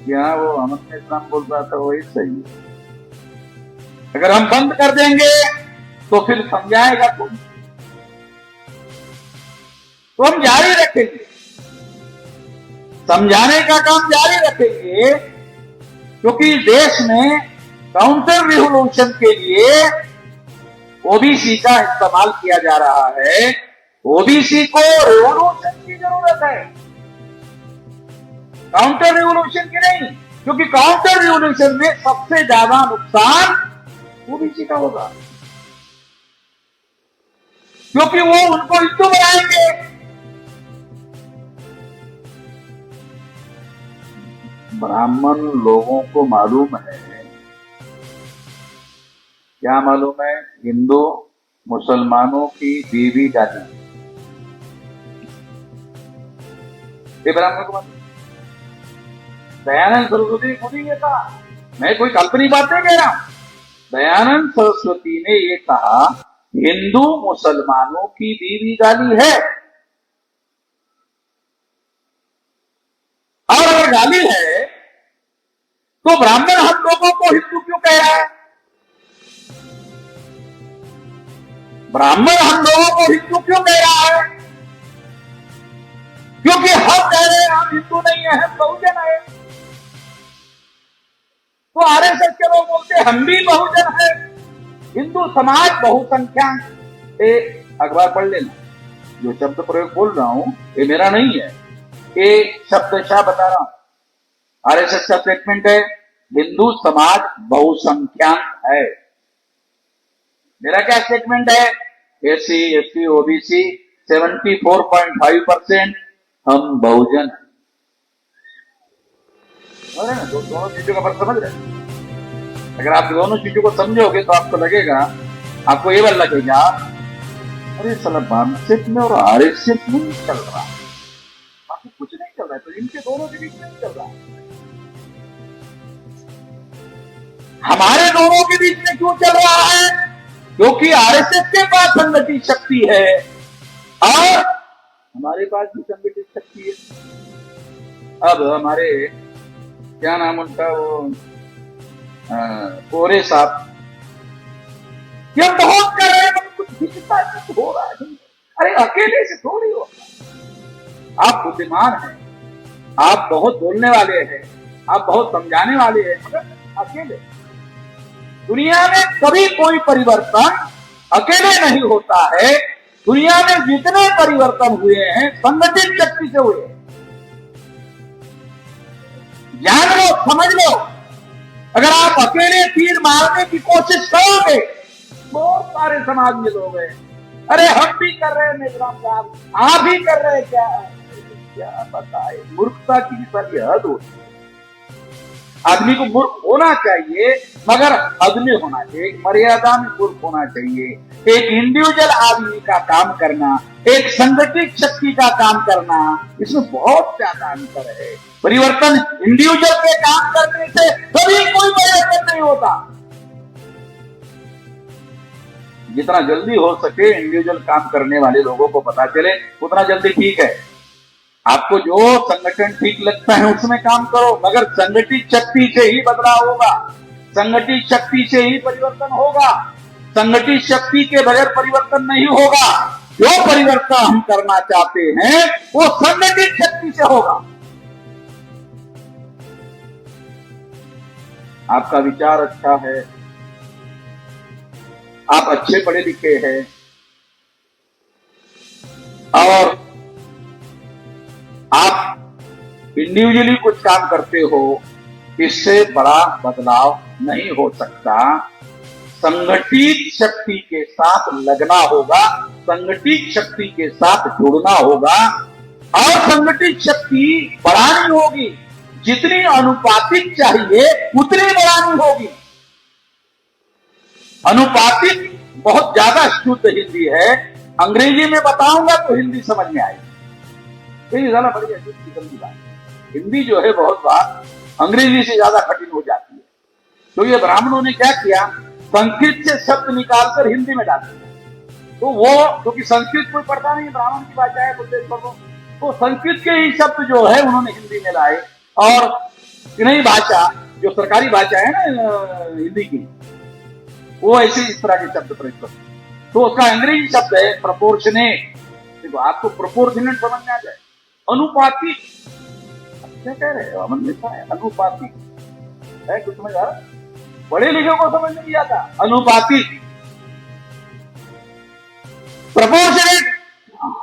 कि हाँ, वो अमन इस्लाम बोल रहा था वही सही है। अगर हम बंद कर देंगे तो फिर समझाएगा कौन? तो हम जारी रखेंगे, समझाने का काम जारी रखेंगे, क्योंकि देश में काउंटर रिवॉल्यूशन के लिए ओबीसी का इस्तेमाल किया जा रहा है। ओबीसी को रिवॉल्यूशन की जरूरत है, काउंटर रिवॉल्यूशन की नहीं, क्योंकि काउंटर रिवॉल्यूशन में सबसे ज्यादा नुकसान ओबीसी का होगा, क्योंकि वो उनको हिंदू बनाएंगे। ब्राह्मण लोगों को मालूम है क्या मालूम है? हिंदू मुसलमानों की बीवी डाली, ये ब्राह्मण को मालूम। दयानंद सरस्वती खुद ही ये कहा, मैं कोई काल्पनिक बात नहीं कह रहा हूं। दयानंद सरस्वती ने ये कहा हिंदू मुसलमानों की बीवी गाली है, और अगर गाली है तो ब्राह्मण हम लोगों को हिंदू क्यों कह रहा है? ब्राह्मण हम लोगों को हिंदू क्यों कह रहा है? क्योंकि हम कह रहे हैं हम हिंदू नहीं है, हम बहुजन है। तो आरएसएस के लोग बोलते हैं हम भी बहुजन है, हिंदू समाज बहुसंख्यक। अखबार पढ़ लेना, जो शब्द प्रयोग बोल रहा हूं ये मेरा नहीं है, ये शब्दशः बता रहा हूं। आरएसएस का स्टेटमेंट है हिंदू समाज बहुसंख्यक है। मेरा क्या स्टेटमेंट है? एससी एसटी ओबीसी 74.5% हम बहुजन है। दोनों चीजों का फर्क समझ रहे हैं? अगर आप दोनों चीजों को समझोगे तो आपको लगेगा, आपको ये बात लगेगा अरे साला बामसेट में और आरएसएस में नहीं चल रहा, बाकी कुछ नहीं चल रहा है, तो इनके दोनों के बीच में नहीं चल रहा। हमारे दोनों के बीच में क्यों चल रहा है? क्योंकि आरएसएस के पास संगठित शक्ति है और हमारे पास भी संगठित शक्ति है। अब हमारे क्या नाम उनका, वो कोरे साहब, ये बहुत कर रहे हैं, कुछ दिखता नहीं हो रहा है। अरे अकेले से थोड़ी होता। आप बुद्धिमान हैं, आप बहुत बोलने वाले हैं, आप बहुत समझाने वाले हैं, मगर अकेले दुनिया में कभी कोई परिवर्तन अकेले नहीं होता है। दुनिया में जितने परिवर्तन हुए हैं संगठित शक्ति से हुए। जान लो, समझ लो, अगर आप अकेले तीर मारने की कोशिश करोगे बहुत सारे समाज में लोग हैं, अरे हम भी कर रहे हैं मेजराम साहब, आप भी कर रहे हैं, क्या बताए। मूर्खता की भी सारी हद होती है। आदमी को मूर्ख होना चाहिए, मगर हद में होना चाहिए, मर्यादा में मूर्ख होना चाहिए। एक इंडिविजुअल आदमी का काम करना, एक संगठित शक्ति का काम करना, इसमें बहुत ज्यादा अंतर है। परिवर्तन इंडिविजुअल के काम करने से कभी कोई परिवर्तन नहीं होता। जितना जल्दी हो सके इंडिविजुअल काम करने वाले लोगों को पता चले उतना जल्दी ठीक है। आपको जो संगठन ठीक लगता है उसमें काम करो, मगर संगठित शक्ति से ही बदलाव होगा, संगठित शक्ति से ही परिवर्तन होगा। संगठित शक्ति के बगैर परिवर्तन नहीं होगा। जो परिवर्तन हम करना चाहते हैं वो संगठित शक्ति से होगा। आपका विचार अच्छा है, आप अच्छे पढ़े लिखे हैं और आप इंडिविजुअली कुछ काम करते हो, इससे बड़ा बदलाव नहीं हो सकता। संगठित शक्ति के साथ लगना होगा, संगठित शक्ति के साथ जुड़ना होगा और संगठित शक्ति बढ़ानी होगी। जितनी अनुपातिक चाहिए उतनी बढ़ानी होगी। अनुपातिक बहुत ज्यादा शुद्ध हिंदी है, अंग्रेजी में बताऊंगा तो हिंदी समझ में आएगी। ये ज्यादा बढ़िया समझी बात। हिंदी जो है बहुत बार अंग्रेजी से ज्यादा कठिन हो जाती है। तो ये ब्राह्मणों ने क्या किया, संस्कृत से शब्द निकालकर हिंदी में डाल दिया। तो वो क्योंकि संस्कृत कोई पढ़ता नहीं, ब्राह्मण की भाषा है, तो संस्कृत के ही शब्द जो है उन्होंने हिंदी में लाए। और नई भाषा जो सरकारी भाषा है ना हिंदी की, वो ऐसे इस तरह के शब्द प्रयोग करते। तो उसका अंग्रेजी शब्द है प्रोपोर्शनेट। देखो आपको प्रोपोर्शनेट समझ में आ जाए, अनुपातिक। क्या कह रहे हो, अमन लिखा है अनुपातिक है, कुछ समझ आ रहा? बड़े लिखे को समझ नहीं आता। अनुपातिक, प्रोपोर्शनेट,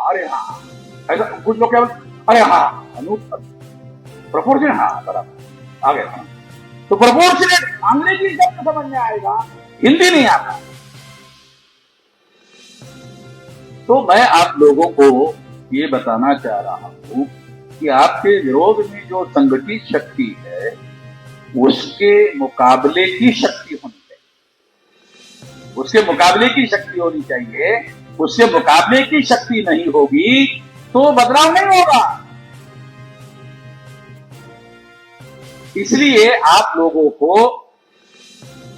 अरे हाँ, ऐसा कुछ लोग क्या बोलते, अरे हाँ अनुपातिक, प्रोपोर्शनेट, हाँ बराबर आ गया। हाँ। तो प्रोपोर्शनेट अंग्रेजी शब्द समझ में आएगा, हिंदी नहीं आता। तो मैं आप लोगों को ये बताना चाह रहा हूं कि आपके विरोध में जो संगठित शक्ति है उसके मुकाबले की शक्ति होनी चाहिए। उसके मुकाबले की शक्ति होनी चाहिए। उसके मुकाबले की शक्ति नहीं होगी तो बदलाव नहीं होगा। इसलिए आप लोगों को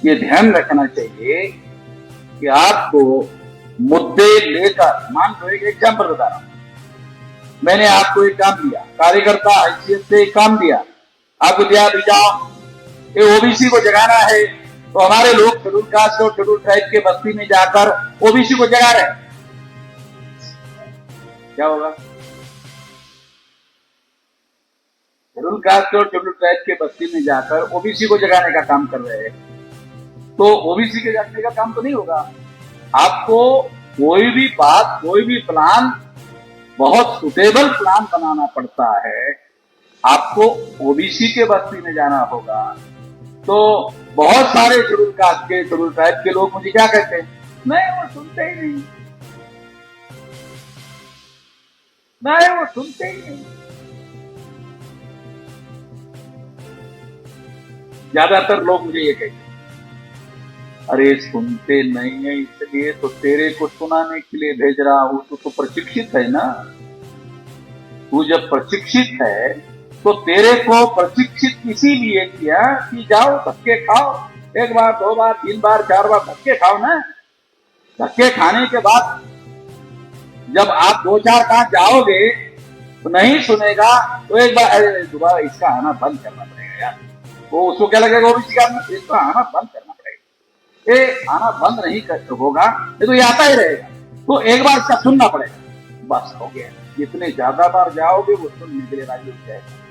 ये ध्यान रखना चाहिए कि आपको मुद्दे लेकर, मान लो एक एग्जाम्पल बता रहा हूं, मैंने आपको एक काम दिया, कार्यकर्ता हैसियत से एक काम दिया, आपको दिया भी जाओ ये ओबीसी को जगाना है, तो हमारे लोग शेड्यूल कास्ट और शेड्यूल ट्राइब के बस्ती में जाकर ओबीसी को जगा रहे हैं, क्या होगा? शेड्यूल कास्ट और शेड्यूल ट्राइब के बस्ती में जाकर ओबीसी को जगाने का काम कर रहे हैं, तो ओबीसी के जगाने का काम तो नहीं होगा। आपको कोई भी बात, कोई भी प्लान बहुत सुटेबल प्लान बनाना पड़ता है। आपको ओबीसी के बस्ती में जाना होगा, तो बहुत सारे शेड्यूल कास्ट के, शेड्यूल ट्राइब के लोग मुझे क्या कहते हैं, नहीं वो सुनते ही नहीं, नहीं वो सुनते ही नहीं। ज्यादातर लोग मुझे ये कहते हैं, अरे सुनते नहीं है इसलिए तो तेरे को सुनाने के लिए भेज रहा हूं, तो प्रशिक्षित है ना। तू जब प्रशिक्षित है तो तेरे को प्रशिक्षित इसीलिए किया कि जाओ धक्के खाओ, एक बार, दो बार, तीन बार, चार बार धक्के खाओ ना। धक्के खाने के बाद जब आप दो चार कांच जाओगे तो नहीं सुनेगा, तो एक बार अरे दोबारा इसका आना बंद करना पड़ेगा यार। वो उसको क्या लगेगा, ओबीसी का इसका आना बंद करना पड़ेगा। ये आना बंद नहीं होगा, ये तो ये आता ही रहेगा, तो एक बार इसका सुनना पड़ेगा, बस हो गया। जितने ज्यादा बार जाओगे वो सुनने के लिए राजी हो जाएगा।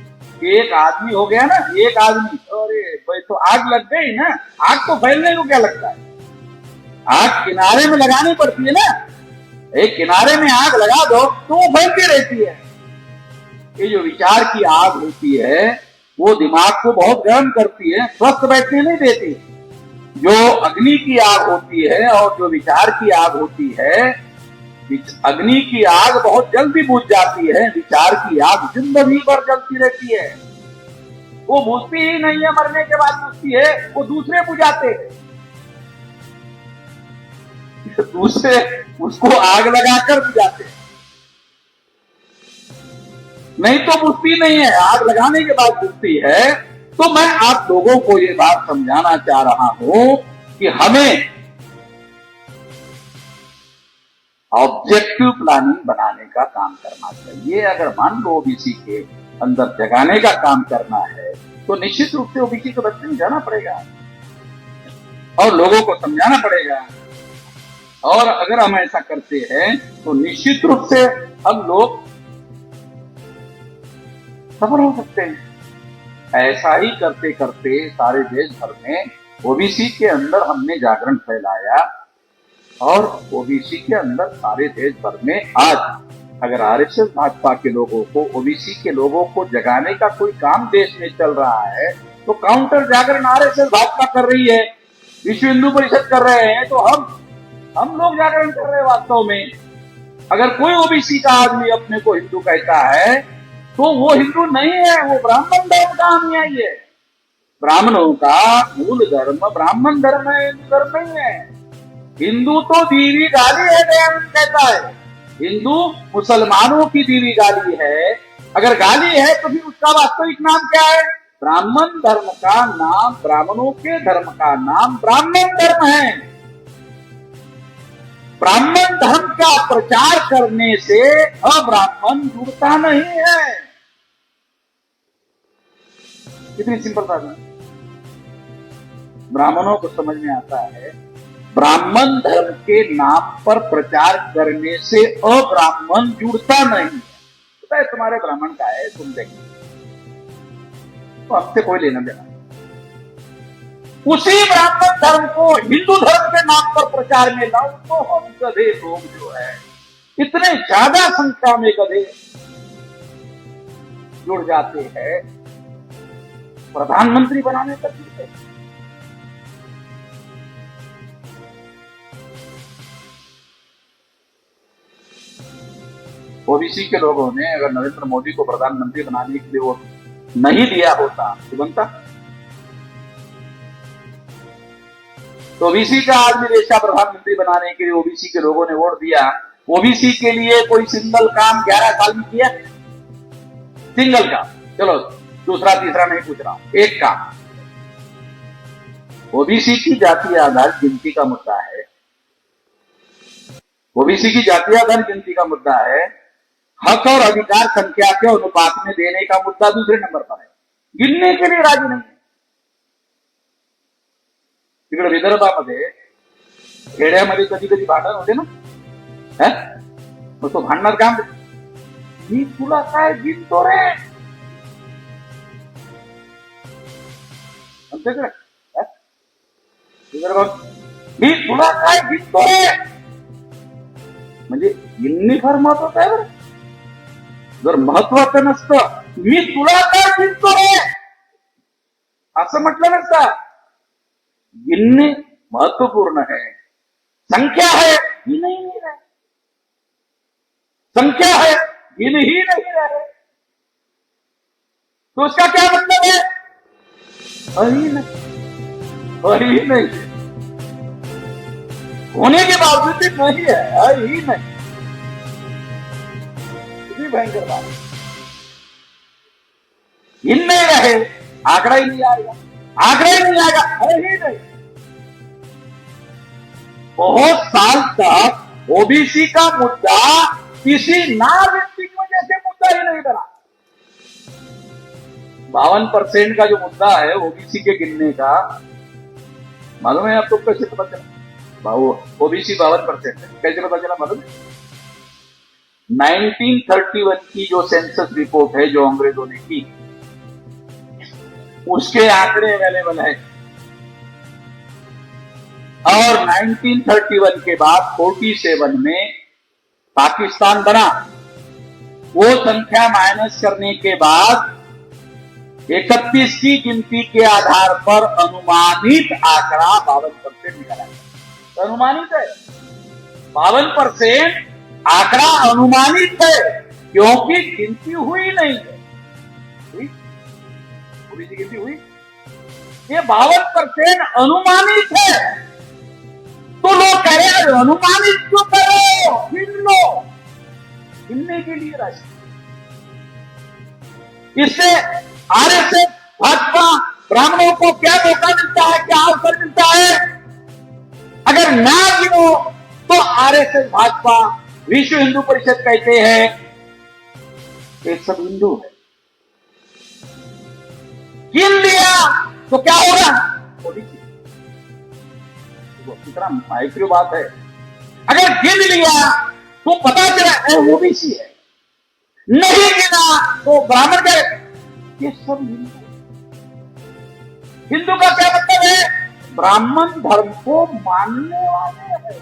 एक आदमी हो गया ना, एक आदमी, अरे भाई तो आग लग गई ना। आग तो फैलने को क्या लगता है, आग किनारे में लगानी पड़ती है ना। एक किनारे में आग लगा दो तो वो फैलती रहती है। ये जो विचार की आग होती है वो दिमाग को बहुत गर्म करती है, स्वस्थ बैठने नहीं देती। जो अग्नि की आग होती है और जो विचार की आग होती है, अग्नि की आग बहुत जल्दी बुझ जाती है, विचार की आग जिंदगी भर जलती रहती है। वो बुझती ही नहीं है, मरने के बाद बुझती है, वो दूसरे बुझाते हैं, दूसरे उसको आग लगाकर बुझाते हैं, नहीं तो बुझती नहीं है, आग लगाने के बाद बुझती है। तो मैं आप लोगों को ये बात समझाना चाह रहा हूं कि हमें ऑब्जेक्टिव प्लानिंग बनाने का काम करना चाहिए। अगर मान लो ओबीसी के अंदर जगाने का काम करना है तो निश्चित रूप से ओबीसी के बच्चे में जाना पड़ेगा और लोगों को समझाना पड़ेगा। और अगर हम ऐसा करते हैं तो निश्चित रूप से हम लोग सफल हो सकते हैं। ऐसा ही करते करते सारे देश भर में ओबीसी के अंदर हमने जागरण फैलाया और ओबीसी के अंदर सारे देश भर में आज अगर आरएसएस भाजपा के लोगों को, ओबीसी के लोगों को जगाने का कोई काम देश में चल रहा है तो काउंटर जागरण आरएसएस भाजपा कर रही है, विश्व हिंदू परिषद कर रहे हैं, तो हम लोग जागरण कर रहे हैं। वास्तव में अगर कोई ओबीसी का आदमी अपने को हिंदू कहता है तो वो हिंदू नहीं है, वो ब्राह्मण धर्म का अनुयायी है। ब्राह्मणों का मूल धर्म ब्राह्मण धर्म है, हिंदू धर्म नहीं है। हिंदू तो दीवी गाली है, दयानंद कहता है, हिंदू मुसलमानों की दीवी गाली है। अगर गाली है तो फिर उसका वास्तविक नाम क्या है? ब्राह्मण धर्म का नाम, ब्राह्मणों के धर्म का नाम ब्राह्मण धर्म है। ब्राह्मण धर्म का प्रचार करने से अब्राह्मण जुड़ता नहीं है। कितनी सिंपल बात है, ब्राह्मणों को समझ में आता है। ब्राह्मण धर्म के नाम पर प्रचार करने से अब्राह्मण जुड़ता नहीं। पता है तुम्हारे ब्राह्मण का है, तुम देखो, तो हमसे कोई लेना देना। उसी ब्राह्मण धर्म को हिंदू धर्म के नाम पर प्रचार में लाओ तो हम गधे लोग जो है, इतने ज्यादा संख्या में गधे जुड़ जाते हैं, प्रधानमंत्री बनाने तक जुड़ते हैं। ओबीसी के लोगों ने अगर नरेंद्र मोदी को प्रधानमंत्री बनाने के लिए वो नहीं दिया होता तो बनता। तो ओबीसी का आदमी देश का प्रधानमंत्री बनाने के लिए ओबीसी के लोगों ने वोट दिया। ओबीसी के लिए कोई सिंगल काम 11 साल में किया? सिंगल काम, चलो दूसरा तीसरा नहीं पूछ रहा, एक काम। ओबीसी की जातीय आधार गिनती का मुद्दा है। ओबीसी की जातीय आधार गिनती का मुद्दा है। हक और अधिकार संख्या के अनुपात में देने का मुद्दा दूसरे नंबर पर है। गिनने के लिए राजी नहीं है। तिकडे विदर्भामध्ये खेड्यामध्ये कधी कधी भांडण होते ना, मग तो भांडणार काम, मी तुला काय गिनतो रे, आमच्याकडे विदर्भात मी तुला काय गिनतो रे, म्हणजे गिनणे फार महत्वाचं आहे बरं. जर महत्वाचं नसतं मी तुला काय गिनतो रे असं म्हटलं नसतं. गिनने महत्वपूर्ण है, संख्या है गिन ही नहीं रहे, संख्या है गिन ही नहीं रहे, तो उसका क्या मतलब है? ही नहीं होने के बावजूद भी नहीं है, ही नहीं. कितनी भयंकर बात. गिन नहीं रहे, आंकड़ा ही नहीं आएगा, आंकड़ा ही नहीं आएगा, है ही नहीं. बहुत साल तक ओबीसी का मुद्दा किसी ना व्यक्ति की वजह से मुद्दा ही नहीं बना. 52% का जो मुद्दा है ओबीसी के गिनने का, मालूम है आपको कैसे पता चला? ओबीसी 52% है, कैसे पता चला मालूम है? 1931 की जो सेंसस रिपोर्ट है जो अंग्रेजों ने की, उसके आंकड़े अवेलेबल है. और 1931 के बाद 47 में पाकिस्तान बना. वो संख्या माइनस करने के बाद 31 की गिनती के आधार पर अनुमानित आंकड़ा 52% निकला है. अनुमानित है 52%, आंकड़ा अनुमानित है क्योंकि गिनती हुई नहीं है. गिनती हुई, ये 52% अनुमानित है. तो लोग कह रहे हैं अनुमानित क्यों करो, गिन लो. गिनने के लिए राशि. इससे आरएसएस भाजपा ब्राह्मणों को क्या मौका मिलता है, क्या अवसर मिलता है? अगर ना गिनो तो आरएसएस भाजपा विश्व हिंदू परिषद कहते हैं ये सब हिंदू है. गिन लिया तो क्या होगा? कितना माइक्रो बात है. अगर गिन लिया तो पता चला ओबीसी है, नहीं गिना तो ब्राह्मण का. ये सब हिंदू. हिंदू का क्या मतलब है? ब्राह्मण धर्म को मानने वाले हैं.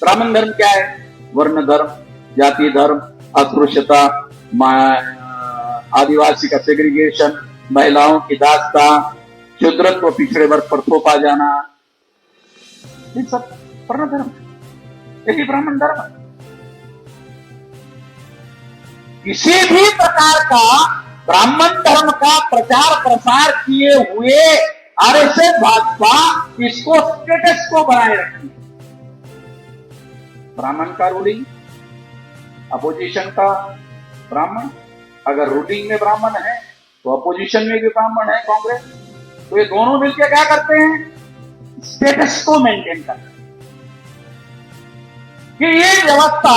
ब्राह्मण धर्म क्या है? वर्ण धर्म, जाति धर्म, अस्पृश्यता, आदिवासी का सेग्रीगेशन, महिलाओं की दास्ता, शूद्रत्व, पिछड़े वर्ग पर थोपा जाना, ये सब वर्ण धर्म, यही ब्राह्मण धर्म. किसी भी प्रकार का ब्राह्मण धर्म का प्रचार प्रसार किए हुए आरएसएस भाजपा इसको स्टेटस को बनाए रखती है. ब्राह्मण का रूलिंग, अपोजिशन का ब्राह्मण. अगर रूलिंग में ब्राह्मण है तो अपोजिशन में भी ब्राह्मण है कांग्रेस. तो ये दोनों मिलकर क्या करते हैं? स्टेटस को मेंटेन करते हैं कि ये व्यवस्था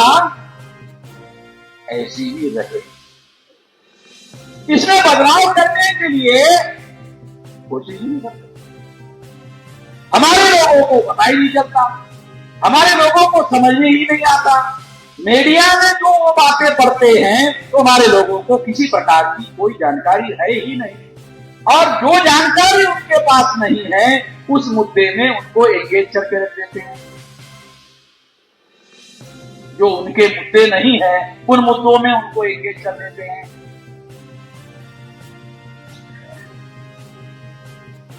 ऐसी ही रहे. इसमें बदलाव करने के लिए कोशिश नहीं करते. हमारे लोगों को पता ही नहीं चलता, हमारे लोगों को समझने ही नहीं आता. मीडिया में जो वो बातें पढ़ते हैं तो हमारे लोगों को किसी प्रकार की कोई जानकारी है ही नहीं. और जो जानकारी उनके पास नहीं है उस मुद्दे में उनको एंगेज करके रख देते हैं. जो उनके मुद्दे नहीं है उन मुद्दों में उनको एंगेज कर देते हैं.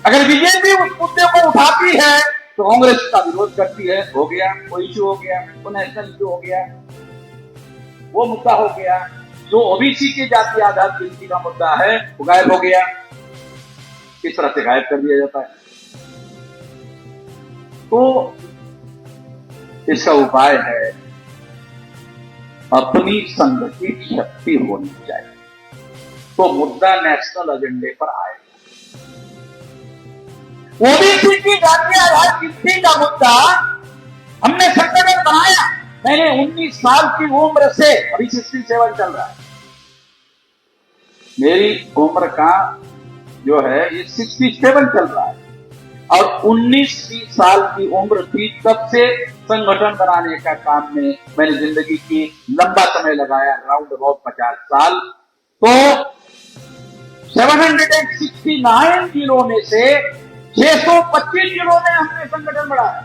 अगर बीजेपी उस मुद्दे को उठाती है तो कांग्रेस का विरोध करती है. हो गया, वो इश्यू हो गया, वो नेशनल इश्यू हो गया, वो मुद्दा हो गया. जो ओबीसी के जाति आधार गिनती का मुद्दा है वो गायब हो गया. इस तरह से गायब कर दिया जाता है। तो इसका उपाय है अपनी संगठित शक्ति होनी चाहिए, तो मुद्दा नेशनल एजेंडे पर आएगा। ओबीसी की जातीय आधार गिनती का मुद्दा हमने संगठन बनाया। मैंने 19 साल की उम्र से, अभी 67 चल रहा है, मेरी उम्र का जो है ये 67 चल रहा है, और 19-20 साल की उम्र थी तब से संगठन बनाने का काम में मैंने जिंदगी की लंबा समय लगाया, राउंड अबाउट 50 साल। तो 769 जिलों में से 625 जिलों में हमने संगठन बढ़ाया।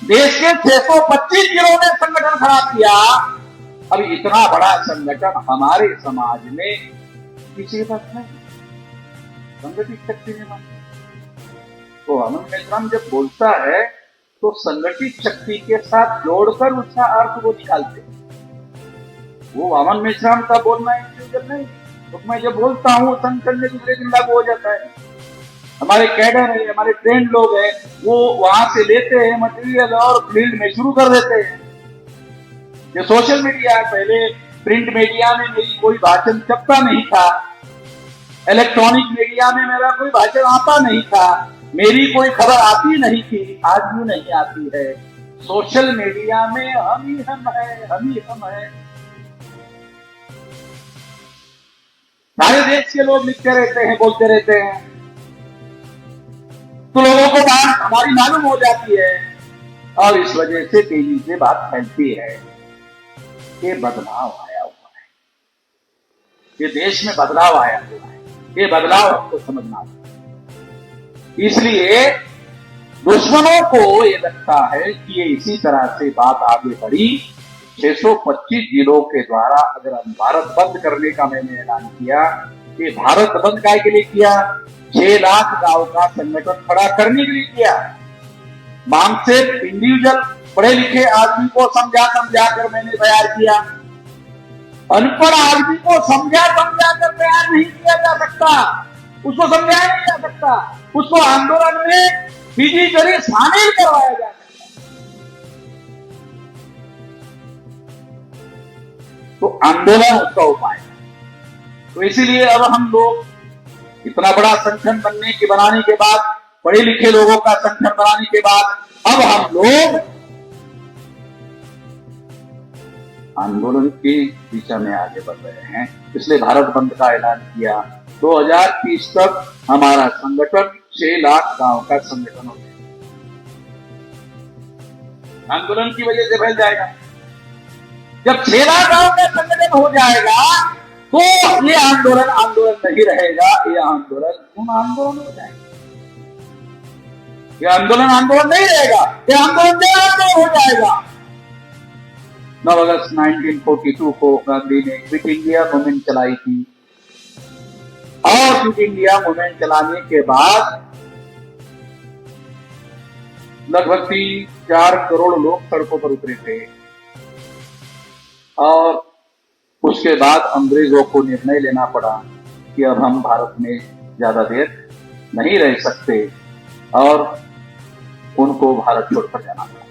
देश के 625 जिलों में संगठन खड़ा किया। अब इतना बड़ा संगठन हमारे समाज में किसी के पास नहीं, संगठित शक्ति नहीं मानती। तो अमन मेश्राम जब बोलता है तो संगठित शक्ति के साथ जोड़कर उसका अर्थ वो निकालते हैं। वो अमन मेश्राम का बोलना इंडिविजुअल नहीं, तो मैं जब बोलता हूँ संगठन में दूसरे दिन लागू हो जाता है। हमारे कैडर है, हमारे ट्रेंड लोग हैं, वो वहां से लेते हैं मटेरियल और फील्ड में शुरू कर देते हैं। ये सोशल मीडिया, पहले प्रिंट मीडिया में मेरी कोई भाषण छपता नहीं था, इलेक्ट्रॉनिक मीडिया में मेरा कोई भाषण आता नहीं था, मेरी कोई खबर आती नहीं थी, आज भी नहीं आती है। सोशल मीडिया में हम ही हम है, हम ही हम है। सारे देश के लोग लिखते रहते हैं, बोलते रहते हैं, तो लोगों को बात हमारी मालूम हो जाती है, और इस वजह से तेजी से बात फैलती है। ये बदलाव आया हुआ है, ये देश में बदलाव आया हुआ है, ये बदलाव आपको समझना होगा। इसलिए दुश्मनों को ये लगता है कि ये इसी तरह से बात आगे बढ़ी। 625 जिलों के द्वारा अगर हम भारत बंद करने का मैंने ऐलान किया, ये भारत बंद काय के लिए किया? 6 लाख गांव का संगठन खड़ा करने के लिए किया। मांग से इंडिविजुअल पढ़े लिखे आदमी को समझा कर मैंने तैयार किया। अनपढ़ आदमी को समझा कर तैयार नहीं किया जा सकता, उसको समझाया नहीं जा सकता, उसको आंदोलन में फिजिकली शामिल करवाया जा सकता। तो आंदोलन उसका उपाय है। तो इसीलिए अब हम लोग इतना बड़ा संगठन बनाने के बाद, पढ़े लिखे लोगों का संगठन बनाने के बाद, अब हम लोग आंदोलन की दिशा में आगे बढ़ रहे हैं। इसलिए भारत बंद का ऐलान किया। 2030 तक हमारा संगठन 6 लाख गांव का संगठन हो जाएगा। आंदोलन की वजह से फैल जाएगा। जब 6 लाख गांव का संगठन हो जाएगा तो ये आंदोलन नहीं रहेगा, ये आंदोलन हो जाएगा। ये आंदोलन नहीं रहेगा, ये आंदोलन हो जाएगा। 9 अगस्त 1942 को गांधी ने क्विट इंडिया मूवमेंट चलाई थी, और क्विट इंडिया मूवमेंट चलाने के बाद लगभग 4 करोड़ लोग सड़कों पर उतरे थे, और उसके बाद अंग्रेजों को निर्णय लेना पड़ा कि अब हम भारत में ज्यादा देर नहीं रह सकते, और उनको भारत छोड़कर जाना पड़ा।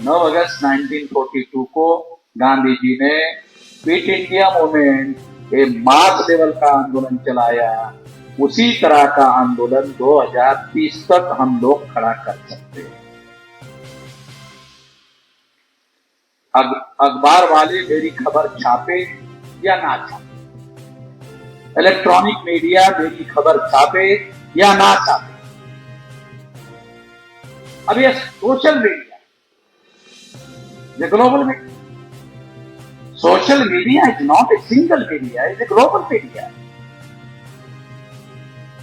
9 अगस्त 1942 को गांधी जी ने क्विट इंडिया मूवमेंट एक मास लेवल का आंदोलन चलाया। उसी तरह का आंदोलन 2030 तक हम लोग खड़ा कर सकते हैं। अखबार वाले मेरी खबर छापे या ना छापे, इलेक्ट्रॉनिक मीडिया मेरी खबर छापे या ना छापे, अब ये सोशल मीडिया, ये global media, social media is not a single media, is a global media.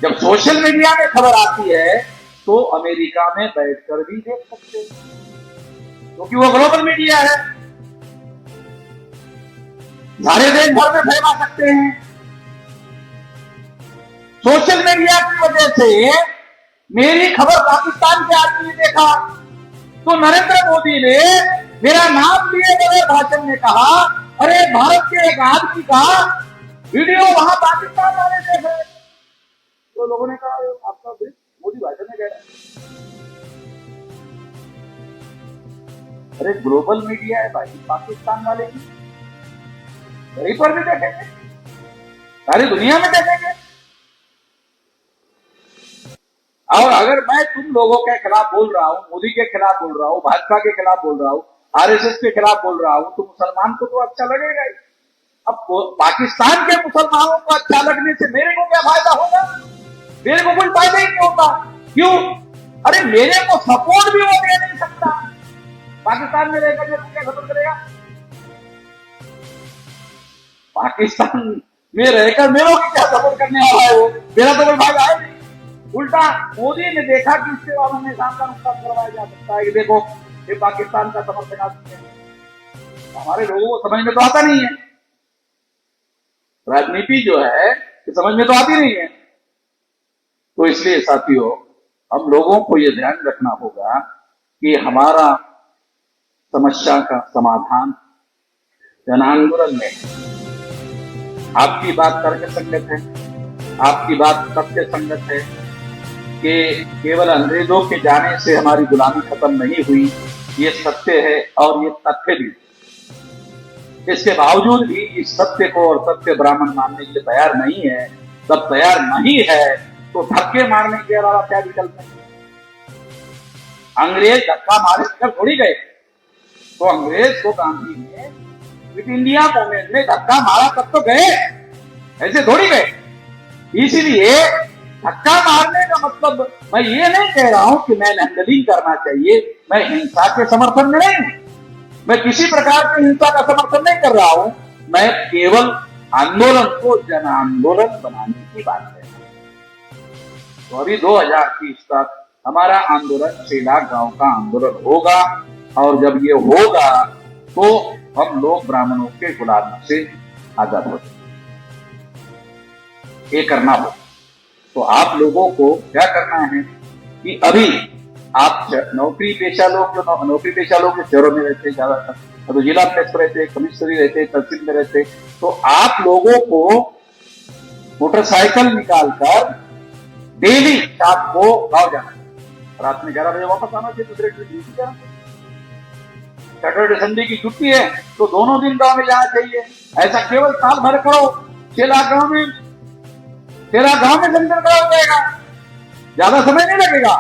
जब सोशल मीडिया में खबर आती है तो अमेरिका में बैठकर भी देख सकते हैं, क्योंकि वो ग्लोबल मीडिया है, सारे देश भर में फैला सकते हैं। सोशल मीडिया की वजह से मेरी खबर पाकिस्तान के आदमी ने देखा तो नरेंद्र मोदी ने मेरा नाम लिए बगैर भाषण में कहा, अरे भारत के एक आदमी का वीडियो वहां पाकिस्तान वाले देख रहे, तो लोगों ने कहा आपका मोदी भाषण में कह रहा है। अरे ग्लोबल मीडिया है भाई, पाकिस्तान वाले की वहीं पर भी देखेंगे, सारी दुनिया में देखेंगे। और अगर मैं तुम लोगों के खिलाफ बोल रहा हूं, मोदी के खिलाफ बोल रहा हूं, भाजपा के खिलाफ बोल रहा हूं, आरएसएस के खिलाफ बोल रहा हूं, तो मुसलमान को तो अच्छा लगेगा ही। अब पाकिस्तान के मुसलमानों को अच्छा लगने से मेरे को क्या फायदा होगा? मेरे को कोई फायदा ही नहीं होता। क्यों? अरे मेरे को सपोर्ट भी वो दे नहीं सकता। पाकिस्तान में रहकर के क्या खत्म करेगा? पाकिस्तान में रहकर मेरे को क्या सपोर्ट करने वाला है वो? मेरा तो कोई फायदा है नहीं। उल्टा मोदी ने देखा कि इससे वालों में काम का नुकसान करवाया जा सकता है कि देखो ये पाकिस्तान का समर्थन आदमी है। हमारे लोगों को समझ में तो आता नहीं है, राजनीति जो है ये समझ में तो आती नहीं है। तो इसलिए साथियों, हम लोगों को ये ध्यान रखना होगा कि हमारा समस्या का समाधान जन आंदोलन में है। आपकी बात तर्क संगत है, आपकी बात तथ्य संगत है कि केवल अंग्रेजों के जाने से हमारी गुलामी खत्म नहीं हुई, ये सत्य है और ये तथ्य भी। इसके बावजूद भी इस सत्य को और सत्य ब्राह्मण मानने के लिए तैयार नहीं है। जब तैयार नहीं है तो धक्के मारने के अलावा क्या विकल्प है? अंग्रेज धक्का मारे कर थोड़ी गए, तो अंग्रेज को गांधी ने क्विट इंडिया मूवमेंट में धक्का मारा तब तो गए, ऐसे थोड़ी गए। इसीलिए धक्का मारने का मतलब मैं ये नहीं कह रहा हूं कि मैं हैंडलिंग करना चाहिए, मैं हिंसा के समर्थन में नहीं, मैं किसी प्रकार की हिंसा का समर्थन नहीं कर रहा हूं। मैं केवल आंदोलन को जन आंदोलन बनाने की बात कर रहा हूं। तो अभी 2030 तक हमारा आंदोलन 6 लाख गांव का आंदोलन होगा, और जब ये होगा तो हम लोग ब्राह्मणों के गुलामी से आजाद हो जाएंगे। ये करना होगा। तो आप लोगों को क्या करना है कि अभी आप नौकरी पेशा लोग, जो नौकरी पेशा लोग शहरों में रहते हैं ज्यादातर, तो जिला प्रेस रहते, कमिश्नरी रहते, तहसील में रहते, तो आप लोगों को मोटरसाइकिल निकालकर डेली शाम को गाँव जाना है, रात में 11 बजे वापस आना चाहिए, दूसरे दिन ड्यूटी जाना चाहिए। सैटरडे संडे की छुट्टी है तो दोनों दिन गांव में जाना चाहिए। ऐसा केवल साल भर करो, 6 लाख गांव में, 6 लाख गांव में संगठन करा हो जाएगा, ज्यादा समय नहीं लगेगा।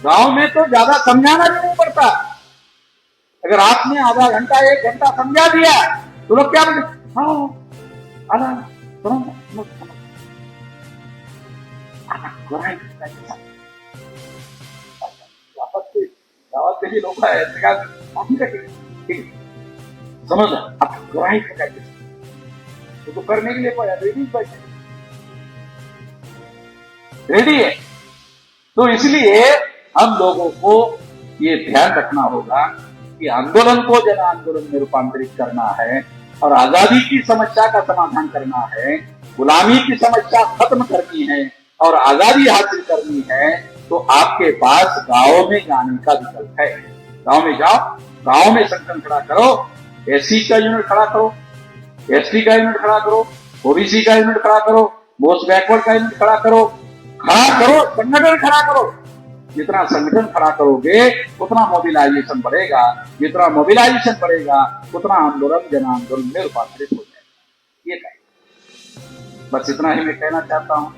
गांव में तो ज्यादा समझाना भी नहीं पड़ता। अगर आपने आधा घंटा 1 घंटा समझा दिया तो लोग क्या बोले, हाँ आधा गावात कशी लोक आहेत समझ आप ग्राही तो करने के लिए रेडी रेडी है। तो इसलिए हम लोगों को ये ध्यान रखना होगा कि आंदोलन को जन आंदोलन में रूपांतरित करना है और आजादी की समस्या का समाधान करना है, गुलामी की समस्या खत्म करनी है और आजादी हासिल करनी है। तो आपके पास गांव में जाने का विकल्प है। गांव में जाओ, गांव में संगठन खड़ा करो, एससी का यूनिट खड़ा करो, एसटी का यूनिट खड़ा करो, ओबीसी का यूनिट खड़ा करो, मोस्ट बैकवर्ड का यूनिट खड़ा करो, संगठन खड़ा करो। जितना संगठन खड़ा करोगे उतना मोबिलाइजेशन बढ़ेगा, जितना मोबिलाइजेशन बढ़ेगा उतना आंदोलन जन आंदोलन में रूपांतरित हो जाएगा। ये कहें बस इतना ही मैं कहना चाहता हूँ,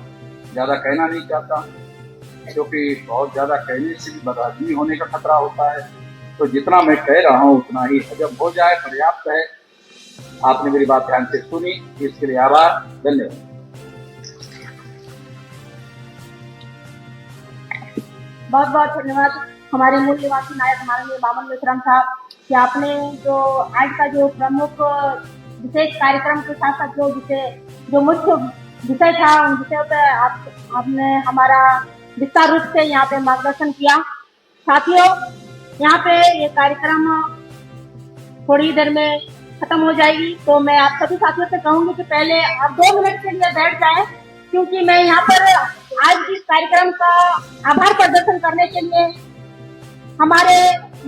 ज्यादा कहना नहीं चाहता, क्योंकि बहुत ज्यादा कहने से भी बदहजमी होने का खतरा होता है। तो जितना मैं कह रहा हूँ उतना ही हजम हो जाए, पर्याप्त है। आपने मेरी बात ध्यान से सुनी, इसके लिए आभार, धन्यवाद। बहुत बहुत धन्यवाद हमारे मूल निवासी नायक माननीय बामन मेश्राम साहब कि आपने जो आज का जो प्रमुख विशेष कार्यक्रम के साथ साथ जो मुख्य विषय था उन विषयों पे आपने हमारा विस्तार रूप से यहाँ पे मार्गदर्शन किया। साथियों, यहाँ पे ये कार्यक्रम थोड़ी देर में खत्म हो जाएगी, तो मैं आप सभी साथियों से कहूंगी कि पहले आप 2 मिनट के लिए बैठ जाएं, क्योंकि मैं यहाँ पर आज इस कार्यक्रम का आभार प्रदर्शन करने के लिए हमारे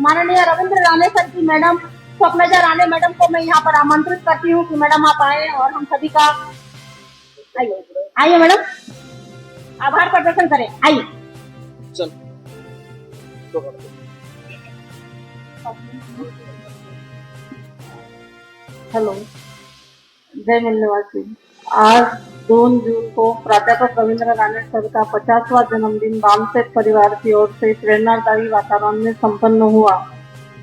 माननीय रविंद्र राणे सर की मैडम स्वप्नजा राणे मैडम को मैं यहाँ पर आमंत्रित करती हूँ कि मैडम आप आए और हम सभी का आइए आइए मैडम आभार प्रदर्शन करें, आइए। चल हेलो, जय मूल्यवासी। आज 2 जून को प्राध्यापक रविंद्र राणे सर का 50वां जन्मदिन बामसेठ परिवार की ओर से प्रेरणादायी वातावरण में संपन्न हुआ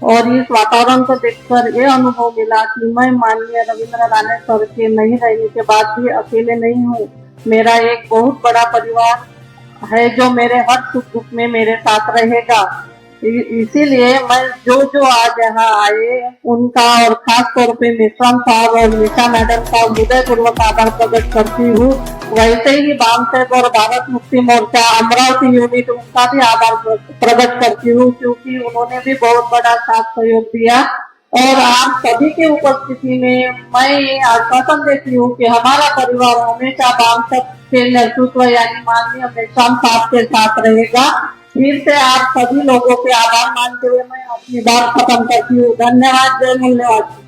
और इस वातावरण को देखकर ये अनुभव मिला कि मैं माननीय रविंद्र राणे सर के नहीं रहने के बाद भी अकेले नहीं हूँ। मेरा एक बहुत बड़ा परिवार है जो मेरे हर सुख दुख में मेरे साथ रहेगा। इसीलिए मैं जो आज यहाँ आए उनका और खास तौर पे मेश्राम साहब और निशा मैडम का हृदयपूर्वक आभार प्रकट करती हूँ। वैसे ही बामसेठ और भारत मुक्ति मोर्चा अमरावती यूनिट उनका भी आभार प्रकट करती हूँ, क्योंकि उन्होंने भी बहुत बड़ा साथ सहयोग दिया। और आप सभी की उपस्थिति में मैं ये आश्वासन देती हूँ कि हमारा परिवार हमेशा बामसेठ के नेतृत्व यानी माननीय मेश्राम साहब के साथ रहेगा। फिर से आप सभी लोगों के आभार मानते हुए मैं अपनी बात खत्म करती हूँ। धन्यवाद। जय मूल्यवाद।